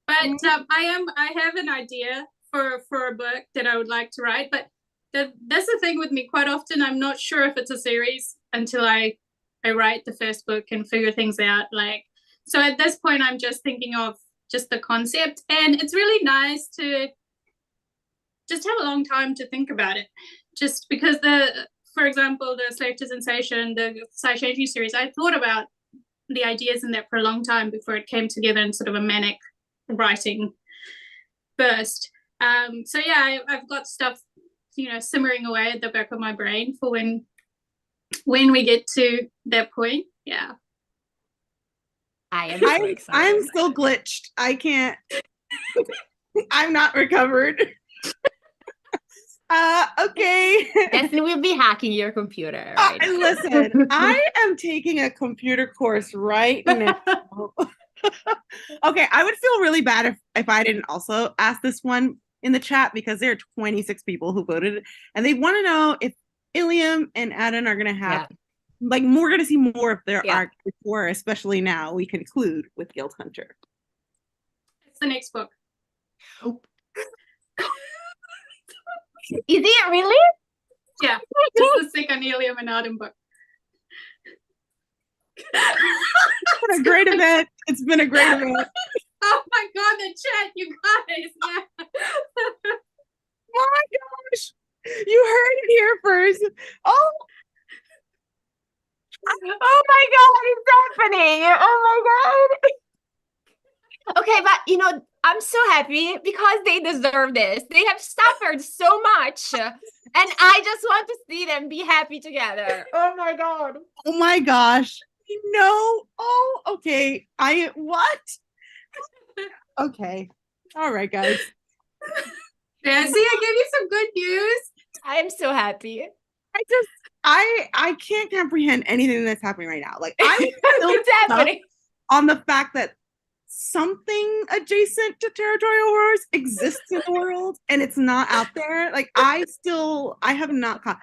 But I have an idea for a book that I would like to write. But that's the thing with me. Quite often, I'm not sure if it's a series until I write the first book and figure things out. Like, so at this point, I'm just thinking of just the concept, and it's really nice to just have a long time to think about it. Just because for example, the Slave to Sensation, the Saishenju series, I thought about the ideas in that for a long time before it came together in sort of a manic writing burst. So yeah, I've got stuff, simmering away at the back of my brain for when we get to that point. Yeah. I am so excited. I'm still glitched. I can't. I'm not recovered. Okay. Destiny will be hacking your computer. Right now. Listen, I am taking a computer course right now. Okay, I would feel really bad if I didn't also ask this one in the chat, because there are 26 people who voted, and they want to know if Ilium and Adan are going to have, like, we're going to see more of their arc before, especially now we conclude with Guild Hunter. It's the next book. Is it really? Yeah, it's the second helium and Arden book. It's been a great event. It's been a great event. Oh my god, the chat, you guys. Yeah. My gosh. You heard it here first. Oh my god, it's happening. Oh my god. Okay, but I'm so happy because they deserve this. They have suffered so much. And I just want to see them be happy together. Oh my god. Oh my gosh. No. Oh, okay. What? Okay. All right, guys. Yeah, see, I gave you some good news. I am so happy. I can't comprehend anything that's happening right now. Like I'm still It's happening on the fact that something adjacent to territorial wars exists in the world and it's not out there. Like I have not caught.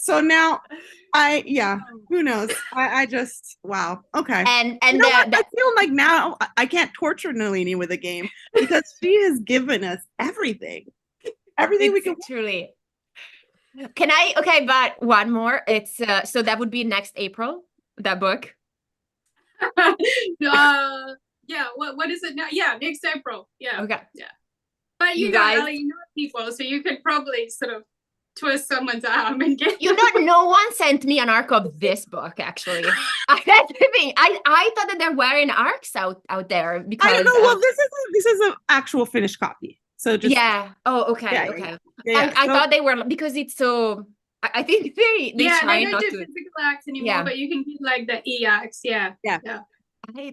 So now who knows? I just wow. Okay. And you know what? I feel like now I can't torture Nalini with a game because she has given us everything. Everything we can truly. Can I? Okay, but one more. It's so that would be next April, that book. Yeah, what is it now? Yeah, next April. Yeah. Okay. Yeah. But you guys, Ali, you know people, so you could probably sort of twist someone's arm and get no one sent me an arc of this book, actually. That's the thing. I thought that there weren't arcs out there because I don't know. Well, this is an actual finished copy. So just Oh, okay. Yeah, okay. Yeah. I thought they were because it's so. I think they try they don't not do to physical arcs anymore, but you can do like the e-arcs. Yeah.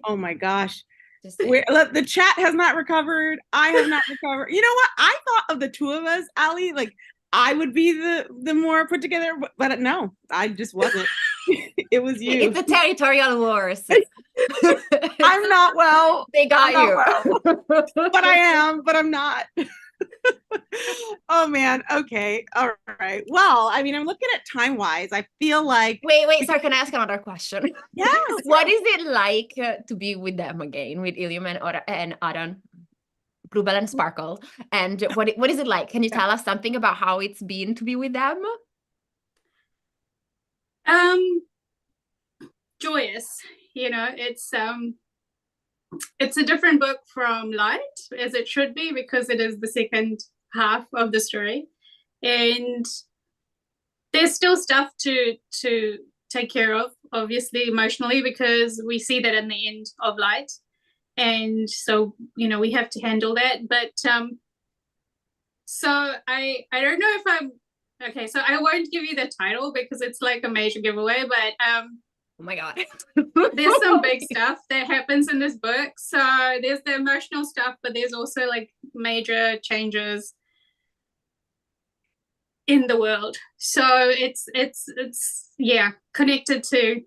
Oh my gosh. The chat has not recovered. I have not recovered. You know what? I thought of the two of us, Ali, like I would be the more put together, but no, I just wasn't. It was you. It's the territorial wars. I'm not well. They got you. Well. But I am, but I'm not. Oh man. Okay. All right. Well, I mean, I'm looking at time wise. I feel like wait. Sorry, can I ask another question? Yes. What is it like to be with them again, with Ilium and Adan, Bluebell and Sparkle? And what is it like? Can you tell us something about how it's been to be with them? Joyous. It's a different book from Light, as it should be, because it is the second half of the story, and there's still stuff to take care of, obviously emotionally, because we see that in the end of Light, and so we have to handle that. But so I don't know if I'm okay, so I won't give you the title because it's like a major giveaway, but oh my god. There's some big stuff that happens in this book. So there's the emotional stuff, but there's also like major changes in the world. So it's connected to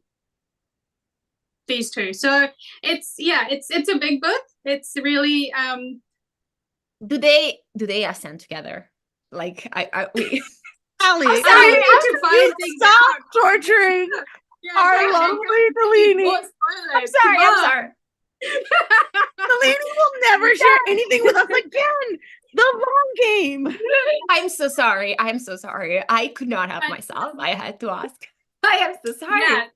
these two. So it's a big book. It's really do they ascend together? Like we Ali, I'm sorry, I need to find things stop out. torturing our lovely Nalini. I'm sorry. Nalini will never share anything with us again. The long game. I'm so sorry. I could not help myself. I had to ask. I am so sorry. Yeah,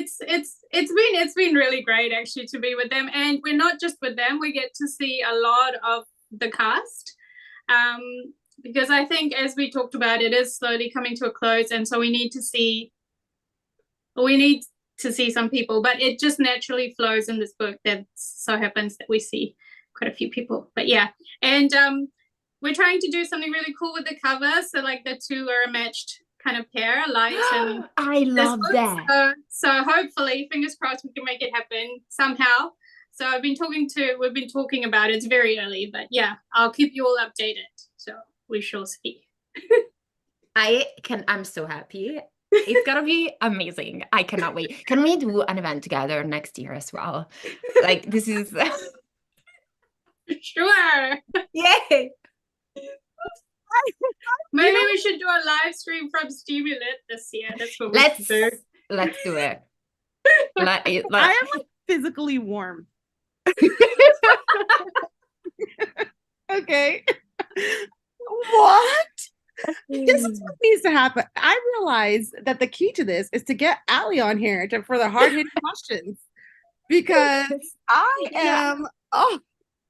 so it's been really great actually to be with them, and we're not just with them. We get to see a lot of the cast, because I think, as we talked about, it is slowly coming to a close, and so we need to see some people, but it just naturally flows in this book. That so happens that we see quite a few people. But yeah, and we're trying to do something really cool with the cover, so like the two are a matched kind of pair, Light and I love that. So hopefully, fingers crossed, we can make it happen somehow. So we've been talking about it. It's very early, but yeah, I'll keep you all updated. So we shall see. I'm so happy. It's gonna be amazing. I cannot wait. Can we do an event together next year as well? Like this is Sure. Yay. Maybe we should do a live stream from Stimulant this year. That's what we should do. Let's do it. I am like physically warm. Okay. What? This is what needs to happen. I realize that the key to this is to get Allie on here for the hard-hitting questions because I am, oh,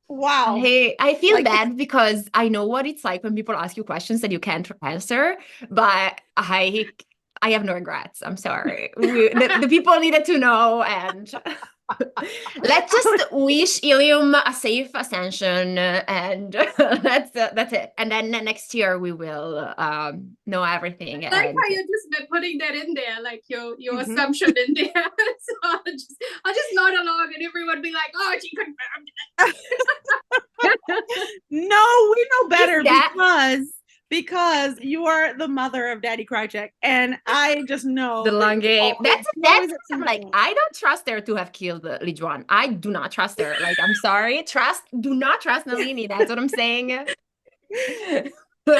wow. Hey, I feel Like- bad because I know what it's like when people ask you questions that you can't answer, but I have no regrets. I'm sorry. The people needed to know, and let's just wish Ilium a safe ascension, and that's it. And then next year we will know everything. I like and how you're just putting that in there, like your assumption in there. So I'll just nod along, and everyone be like, "Oh, she confirmed it." No, we know better because you are the mother of Daddy Krychek, and I just know the long game. That's I'm like, point. I don't trust her to have killed Lineage 1. I do not trust her. Like, I'm sorry. Do not trust Nalini. That's what I'm saying. Like, but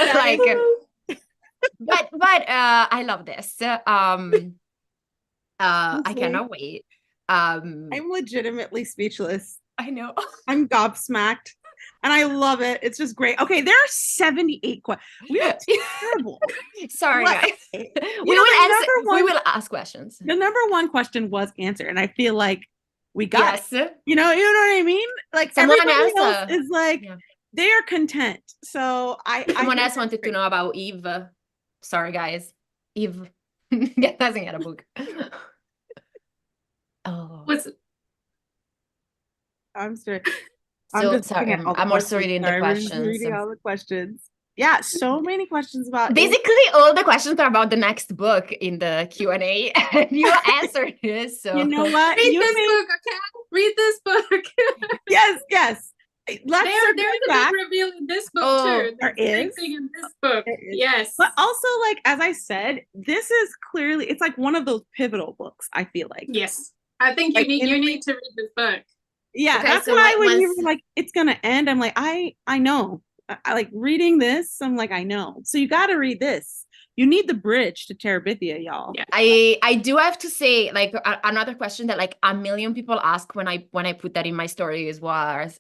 I love this. I cannot wait. I'm legitimately speechless. I know. I'm gobsmacked. And I love it. It's just great. Okay, there are 78 questions. We are terrible. Sorry, guys. We will ask questions. The number one question was answered, and I feel like we got it. You know what I mean? Like someone everybody else is like they are content. So someone else wanted to know about Eve. Sorry, guys. Eve doesn't get a book. Oh, I'm sorry. Sorry. I'm also reading the questions. Reading all the questions. Yeah, so many questions about basically all the questions are about the next book in the Q&A, and you answered this. So you know what? Read this book, okay? Read this book. Yes. There's a big reveal in this book too. There is in this book. Yes. But also, like as I said, this is clearly it's like one of those pivotal books, I feel like. Yes. I think you need to read this book. Yeah, okay, that's why when you were like, it's gonna end, I'm like, I know. I like reading this. I'm like, I know. So you got to read this. You need the bridge to Terabithia, y'all. Yeah. I do have to say, like, another question that like a million people ask when I put that in my stories was,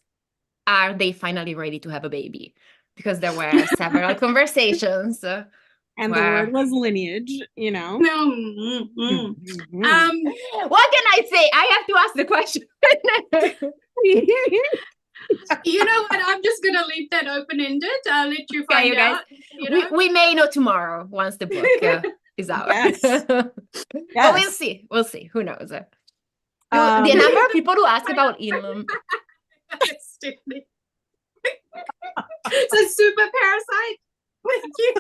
are they finally ready to have a baby? Because there were several conversations. And the word was lineage, you know. What can I say? I have to ask the question. You know what? I'm just gonna leave that open-ended. I'll let you find out. You know? we may know tomorrow once the book is out. Yes. But we'll see. Who knows? The number of people who ask about Ilum. It's a super parasite. Thank you.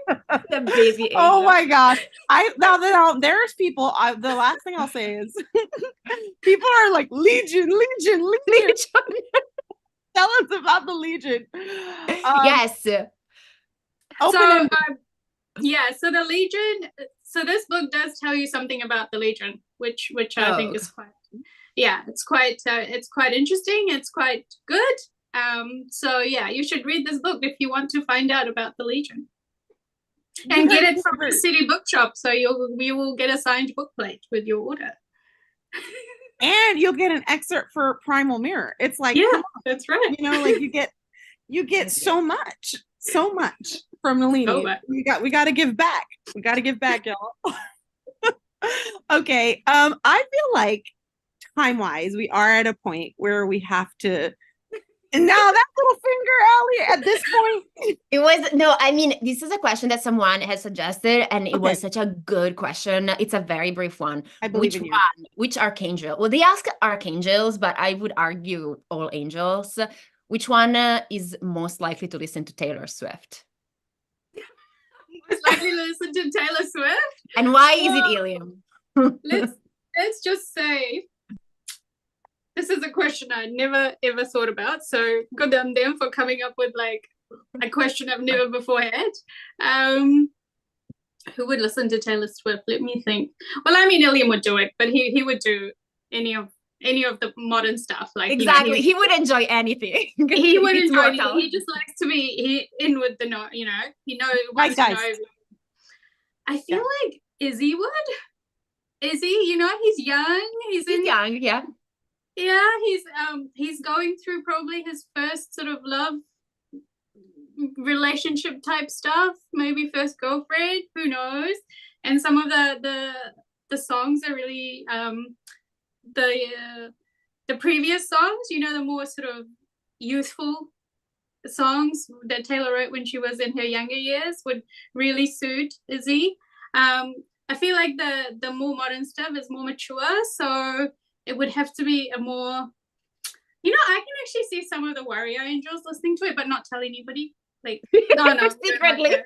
The baby angel. Oh my gosh. Now there's people, the last thing I'll say is people are like Legion. Tell us about the Legion. Yes. So the Legion, so this book does tell you something about the Legion, which I think is it's quite interesting. It's quite good. So yeah, you should read this book if you want to find out about the Legion. And get it from the City Bookshop, so you will get a signed book plate with your order. And you'll get an excerpt for Primal Mirror. It's like, that's right. You know, like you get so much from Nalini. We got to give back. We got to give back, y'all. Okay. I feel like time-wise, we are at a point where we have to. And now that little finger, Allie, at this point. It was, no, I mean, this is a question that someone has suggested, and it was such a good question. It's a very brief one. I believe in you. Which archangel? Well, they ask archangels, but I would argue all angels. Which one is most likely to listen to Taylor Swift? Most likely to listen to Taylor Swift? And why is it Ilium? Let's just say, this is a question I never ever thought about. So good on them for coming up with like a question I've never before had. Who would listen to Taylor Swift? Let me think. Well, I mean, Ilium would do it, but he would do any of the modern stuff. Like exactly, he would enjoy anything. He would enjoy anything. He just likes to be in with the knot. You know, he wants to know. I feel like Izzy would. Izzy, you know, he's young. He's young, yeah. Yeah, he's going through probably his first sort of love relationship type stuff, maybe first girlfriend, who knows. And some of the songs are really the previous songs, you know, the more sort of youthful songs that Taylor wrote when she was in her younger years would really suit Izzy. I feel like the more modern stuff is more mature, so it would have to be a more, you know, I can actually see some of the Warrior Angels listening to it, but not tell anybody. Like, no, secretly.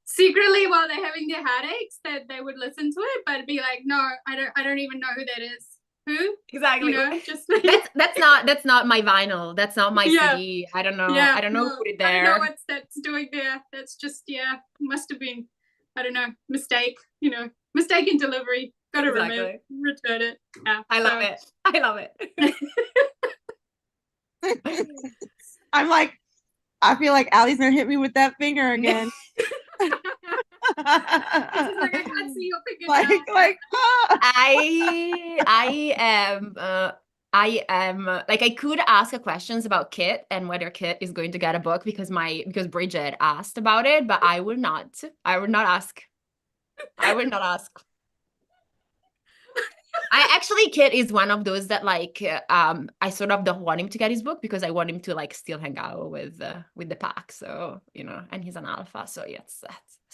Secretly, while they're having their heartaches, that they would listen to it, but be like, no, I don't even know who that is. Who? Exactly. You know, just that's not my vinyl. That's not my CD. I don't know. I don't know who put it there. I don't know what that's doing there. That's just must have been, I don't know, mistake. You know, mistake in delivery. Got to return it. Yeah, I love it. I love it. I'm like, I feel like Allie's gonna hit me with that finger again. Like, I can't see your finger now. I am like, I could ask questions about Kit and whether Kit is going to get a book because Bridget asked about it, but I would not ask. Kit is one of those that like I sort of don't want him to get his book because I want him to like still hang out with the pack. So, you know, and he's an alpha. So yes,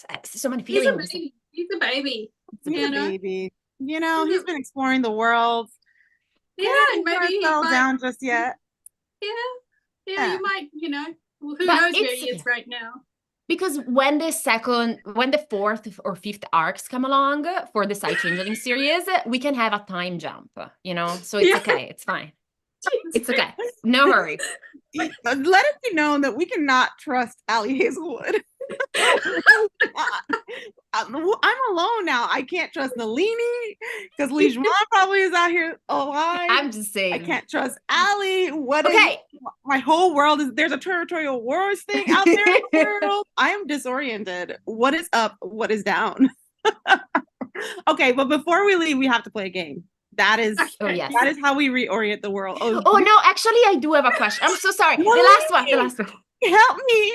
that's so many feelings. He's a baby. He's a baby. You know, he's been exploring the world. Yeah, and maybe he fell might down just yet. Yeah, you might, you know, who knows where he is right now. Because when the fourth or fifth arcs come along for the Side Changeling series, we can have a time jump, you know? So it's okay. It's fine. It's okay. No hurry. Let it be known that we cannot trust Allie Hazelwood. I'm alone now. I can't trust Nalini because Lineage probably is out here alive. I'm just saying. I can't trust Allie. My whole world there's a territorial wars thing out there in the world. I am disoriented. What is up? What is down? Okay, but before we leave, we have to play a game. That is that is how we reorient the world. No, actually, I do have a question. I'm so sorry. The last one. Help me.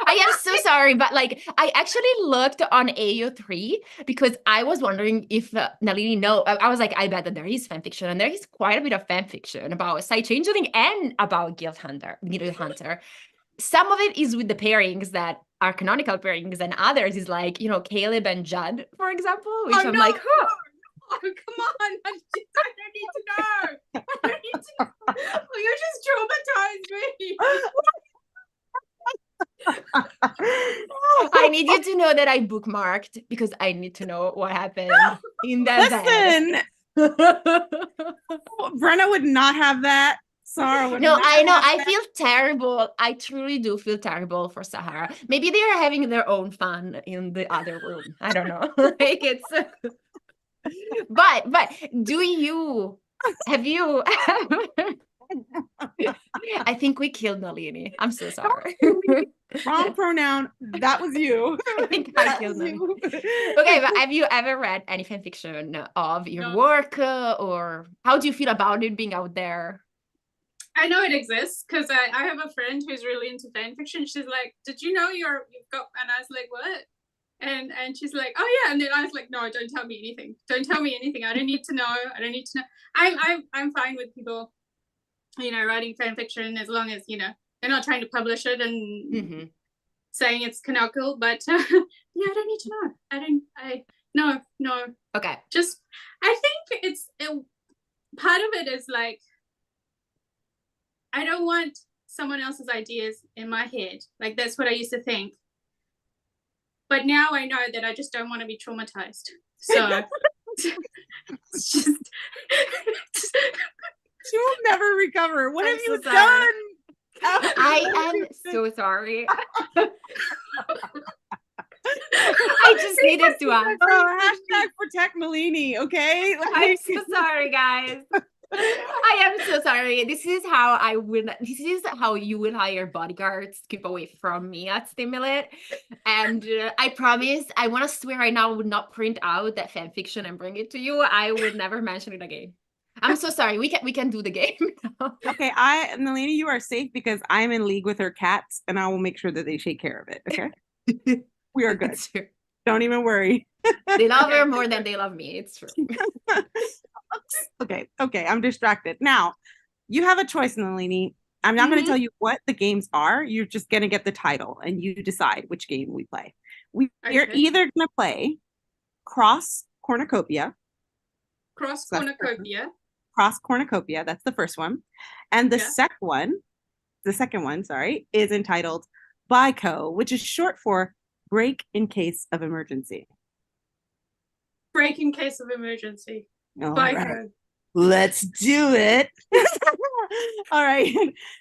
I am so sorry, but like I actually looked on AO3 because I was wondering if Nalini I was like, I bet that there is fan fiction, and there is quite a bit of fan fiction about Side Changeling and about Guild Hunter. Some of it is with the pairings that are canonical pairings, and others is like, you know, Caleb and Judd, for example, which I'm like, huh. Oh, come on. I don't need to know. I don't need to know. Oh, you just traumatized me. I need you to know that I bookmarked because I need to know what happened in that. Listen, Brenna would not have that. Sarah would. No, I know. I feel terrible. I truly do feel terrible for Sahara. Maybe they are having their own fun in the other room. I don't know. Like it's. But have you? I think we killed Nalini. I'm so sorry. Wrong pronoun. That was you. I think I killed you. Okay, but have you ever read any fan fiction of your work, or how do you feel about it being out there? I know it exists because I have a friend who's really into fan fiction. She's like, "Did you know you've got?" And I was like, "What?" And she's like, "Oh yeah." And then I was like, "No, don't tell me anything. Don't tell me anything. I don't need to know. I don't need to know. I'm fine with people, you know, writing fan fiction as long as, you know, they're not trying to publish it and saying it's canonical. But yeah, I don't need to know. No. Okay. Just, I think part of it is like, I don't want someone else's ideas in my head. Like that's what I used to think. But now I know that I just don't want to be traumatized. So it's just she will never recover. What have you done? I am so sorry. I just needed to ask. Hashtag protect Nalini, okay? I'm so sorry, guys. I am so sorry. This is how you will hire bodyguards to keep away from me at Stimulate. And I promise, I want to swear right now I would not print out that fan fiction and bring it to you. I would never mention it again. I'm so sorry. We can do the game now. Okay, Nalini, you are safe because I'm in league with her cats, and I will make sure that they take care of it. Okay, we are good. It's true. Don't even worry. They love her more than they love me. It's true. Okay, I'm distracted. Now, you have a choice, Nalini. I'm not going to tell you what the games are. You're just going to get the title, and you decide which game we play. We're either going to play Cross Cornucopia. Cross Cornucopia. Cross Cornucopia. That's the first one. And the second one, sorry, is entitled BICO, which is short for Break in Case of Emergency. Break in Case of Emergency. All BICO. right. Let's do it. All right.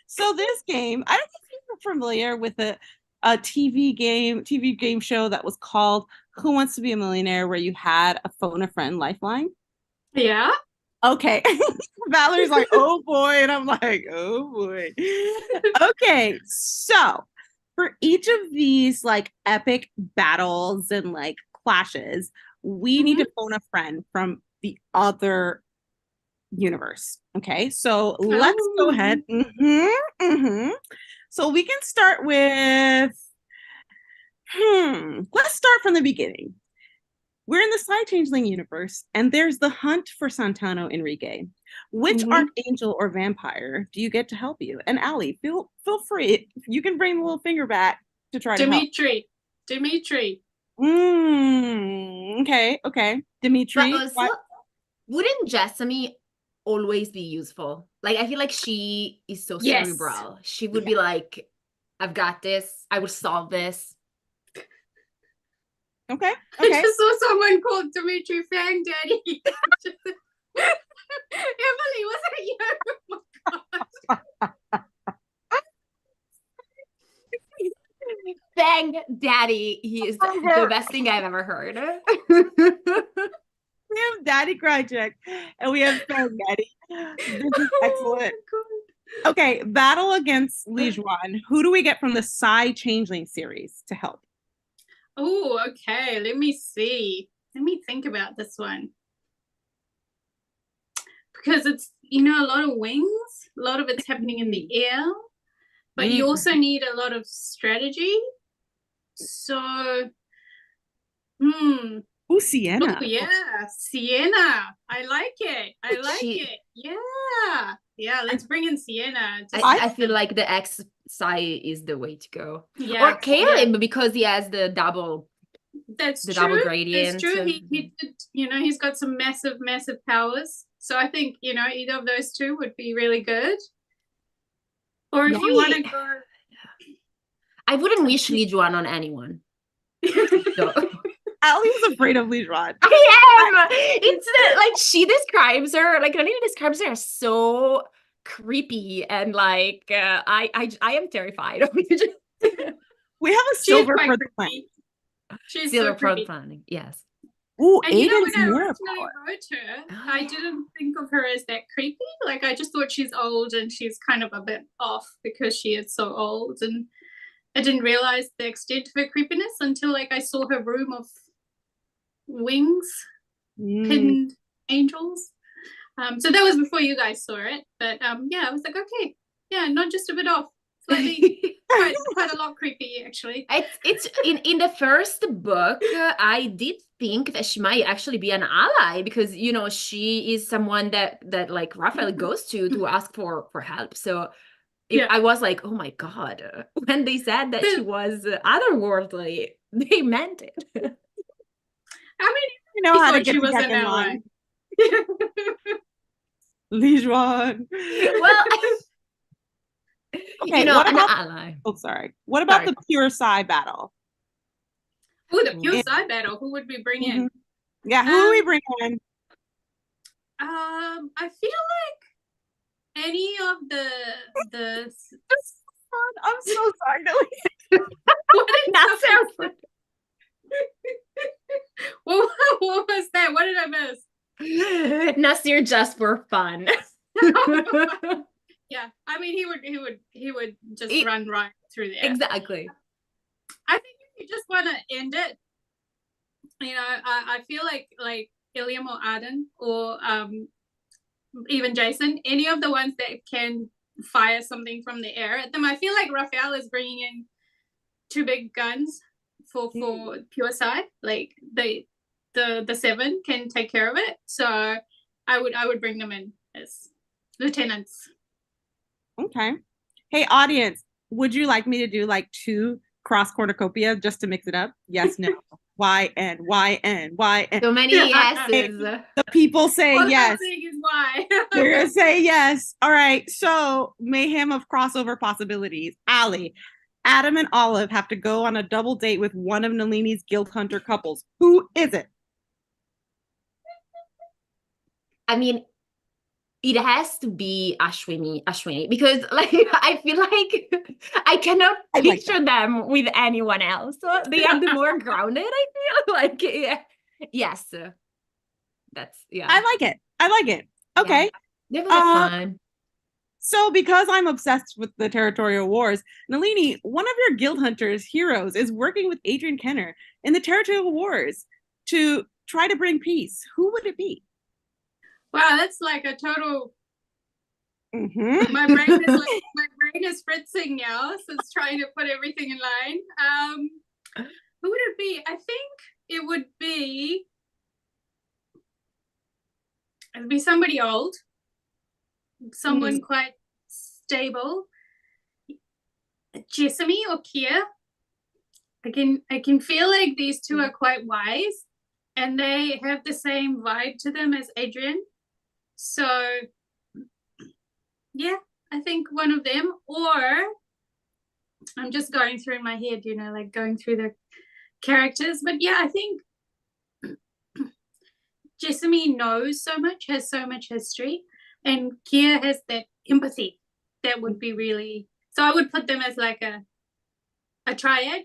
So this game, I don't know if you're familiar with a TV game show that was called Who Wants to Be a Millionaire, where you had a phone a friend lifeline. Yeah. Okay. Valerie's like, oh boy. And I'm like, oh boy. Okay. So for each of these like epic battles and like clashes, we need to phone a friend from the other universe. Okay. So let's go ahead. So we can start with, let's start from the beginning. We're in the Side Changeling universe, and there's the hunt for Santano Enrique. Which archangel or vampire do you get to help you? And Allie, feel free. You can bring the little finger back to try to help. Dimitri. Okay. Dimitri. But also, wouldn't Jessamy always be useful? Like, I feel like she is so cerebral. She would be like, I've got this. I will solve this. Okay. I just saw someone called Dimitri Fang Daddy. Emily, was that you? Oh my God. Fang Daddy. He is the best thing I've ever heard. We have Daddy Krychek and we have Fang Daddy. This is excellent. Okay, battle against Lijuan. Who do we get from the Side Changeling series to help? Oh, okay. Let me see. Let me think about this one. Because it's, a lot of wings. A lot of it's happening in the air. But you also need a lot of strategy. So, Sienna. Oh, yeah. Sienna. I like it. Yeah, let's bring in Sienna. I feel like the X-Sai is the way to go. Yeah, or Caleb, because he has the double. That's the true. double gradient. That's true. He did, he's got some massive powers. So I think, either of those two would be really good. Or if you want to go... I wouldn't wish Lijuan on anyone. So. Allie was afraid of Lijuan. I am. It's like she describes her, like Nalini describes her as so creepy, and like I am terrified of Lijuan. We have a silver for the planning. She's silver so for the creepy. planning. Yes. Ooh, and Aiden's when I mirror originally power. wrote her, I didn't think of her as that creepy. Like, I just thought she's old and she's kind of a bit off because she is so old. And I didn't realize the extent of her creepiness until, like, I saw her room of wings, pinned angels. So that was before you guys saw it. But, yeah, I was like, okay, yeah, not just a bit off. Slightly, quite a lot creepy, actually. It's in the first book, I did think that she might actually be an ally because she is someone that like Raphael goes to ask for help. So I was like, oh my God, when they said that she was otherworldly, they meant it. I mean, you know how to get she was an ally. line. Lijuan. Well, okay, an ally. Oh, sorry. What about the pure Psy battle? Oh, the pure Psy battle. Who would we bring in? Yeah, who do we bring in? I feel like any of the. I'm so sorry, Nalini. What was that? What did I miss? Nasir just for fun. Yeah, I mean, he would just run right through there. Exactly. I think if you just want to end it, I feel like Iliam or Arden or even Jason, any of the ones that can fire something from the air at them. I feel like Raphael is bringing in two big guns for pure side. Like the 7 can take care of it. So I would bring them in as lieutenants. Okay. Hey, audience, would you like me to do like 2 cross cornucopia just to mix it up? Yes, no. YN, YN, YN. So many yeses. The people say All yes. I'm saying is why. They're gonna say yes. All right. So mayhem of crossover possibilities. Allie, Adam and Olive have to go on a double date with one of Nalini's guild hunter couples. Who is it? I mean, it has to be Ashwini, because like I feel like I cannot picture them with anyone else. So they are the more grounded, I feel like. Yeah. Yes. That's I like it. Okay. Yeah. They were fun. So because I'm obsessed with the territorial wars, Nalini, one of your guild hunters heroes is working with Adrian Kenner in the territorial wars to try to bring peace. Who would it be? Wow, that's like a total. Mm-hmm. My brain is fritzing now, so it's trying to put everything in line. Who would it be? I think it would be. It'd be somebody old, someone quite stable. Jessamy or Kia. I can feel like these two are quite wise, and they have the same vibe to them as Adrian. So, yeah, I think one of them, or I'm just going through in my head, like going through the characters. But yeah, I think Jessamy knows so much, has so much history, and Kia has that empathy that would be really. So I would put them as like a triad,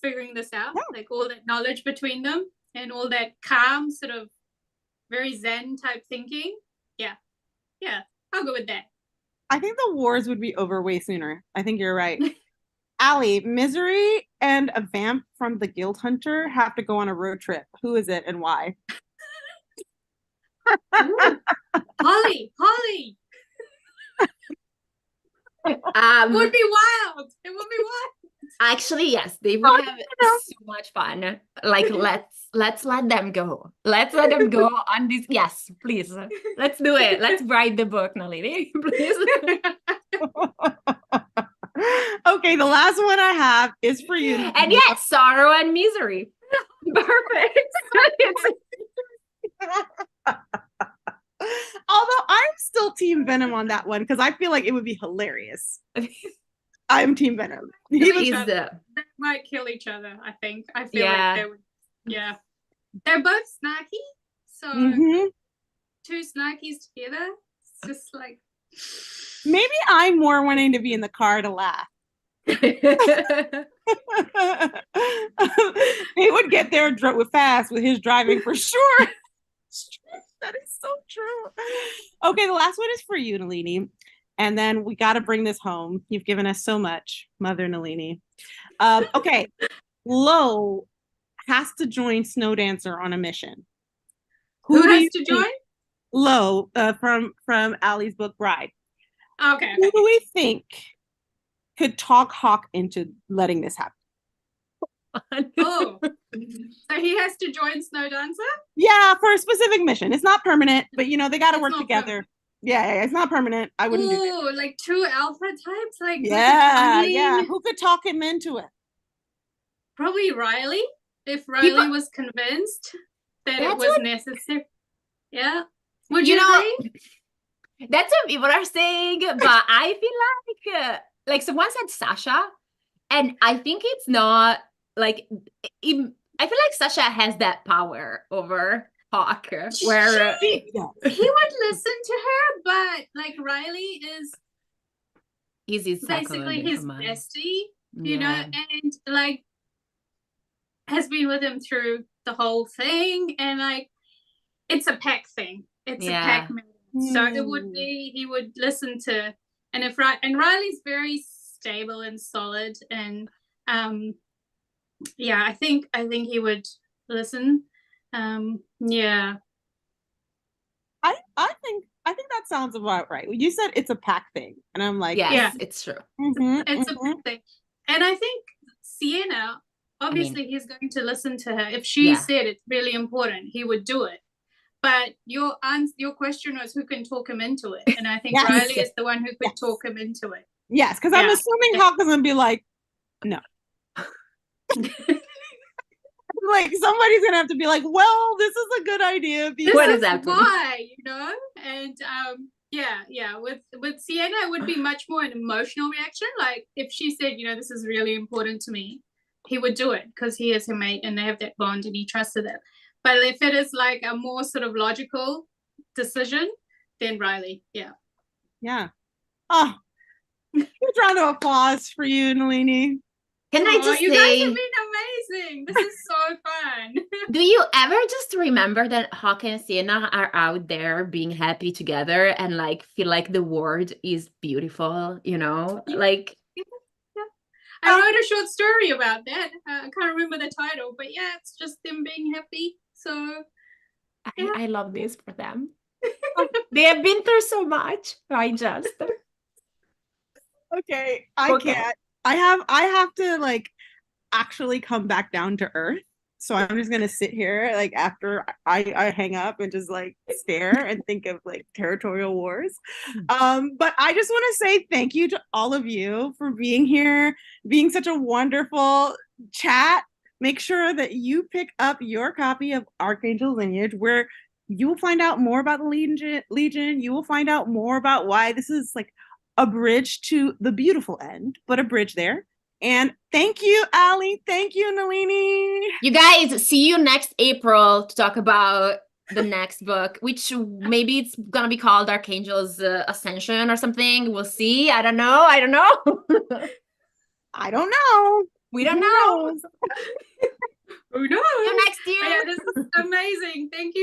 figuring this out, like all that knowledge between them and all that calm, sort of very Zen type thinking. Yeah, I'll go with that. I think the wars would be over way sooner. I think you're right. Allie, Misery and a vamp from the Guild Hunter have to go on a road trip. Who is it and why? Holly. It would be wild. It would be wild. Actually, yes, they would have so much fun. Like, let's let them go. Let's let them go on this. Yes, please. Let's do it. Let's write the book, Nalini, please. Okay, the last one I have is for you. And yes, sorrow and misery. Perfect. Although I'm still Team Venom on that one because I feel like it would be hilarious. I'm Team Venom. They might kill each other, I think. I feel like they would. Yeah. They're both snarky. So 2 snarkies together. It's just like. Maybe I'm more wanting to be in the car to laugh. They would get there fast with his driving for sure. That is so true. Okay, the last one is for you, Nalini. And then we got to bring this home. You've given us so much, Mother Nalini. Okay, Lo has to join Snow Dancer on a mission. Who has to join? Lo, from Allie's book Bride. Okay. Who do we think could talk Hawk into letting this happen? Oh, so he has to join Snow Dancer? Yeah, for a specific mission. It's not permanent, but they got to work together. Yeah, it's not permanent. I wouldn't do that. Like 2 alpha types? Like yeah. Who could talk him into it? Probably Riley. If Riley was convinced that it was necessary. Yeah. Would you agree? That's what people are saying, but I feel like someone said Sasha, and I think it's not like I feel like Sasha has that power over Hawk, where he would listen to her, but like Riley is basically his bestie, you know, and like has been with him through the whole thing, and like it's a pack thing. It's a pack man. So it would be he would listen to, and Riley's very stable and solid, and I think he would listen. I I think that sounds about right. You said it's a pack thing, and I'm like, Yes, Yeah. it's true. It's a big thing. And I think Sienna, obviously he's going to listen to her. If she said it's really important, he would do it. But your question was who can talk him into it. And I think Yes. Riley is the one who could talk him into it. Yes, because I'm assuming Hawk is gonna be like, no. Like somebody's gonna have to be like, well, this is a good idea because What is happening? why, you know? And with Sienna it would be much more an emotional reaction. Like if she said, you know, this is really important to me, he would do it because he is her mate and they have that bond and he trusted them. But if it is like a more sort of logical decision, then Riley. Yeah. Oh, huge round of applause for you, Nalini. Can I just you say, guys have been amazing. This is so fun. do you ever just remember that Hawk and Sienna are out there being happy together and like feel like the world is beautiful, you know? Like I wrote a short story about that. I can't remember the title, but yeah, it's just them being happy. So I love this for them. They have been through so much. Okay, I can't. I have to like actually come back down to earth. So I'm just gonna sit here like after I hang up and just like stare and think of like territorial wars. But I just want to say thank you to all of you for being here, being such a wonderful chat. Make sure that you pick up your copy of Archangel Lineage, where you will find out more about the Legion. You will find out more about why this is like a bridge to the beautiful end, but a bridge there. And thank you, Ali. Thank you, Nalini. You guys, see you next April to talk about the next book, which maybe it's gonna be called Archangel's Ascension or something. We'll see. I don't know. I don't know. We don't know. who knows? See you next year. Yeah, this is amazing. Thank you.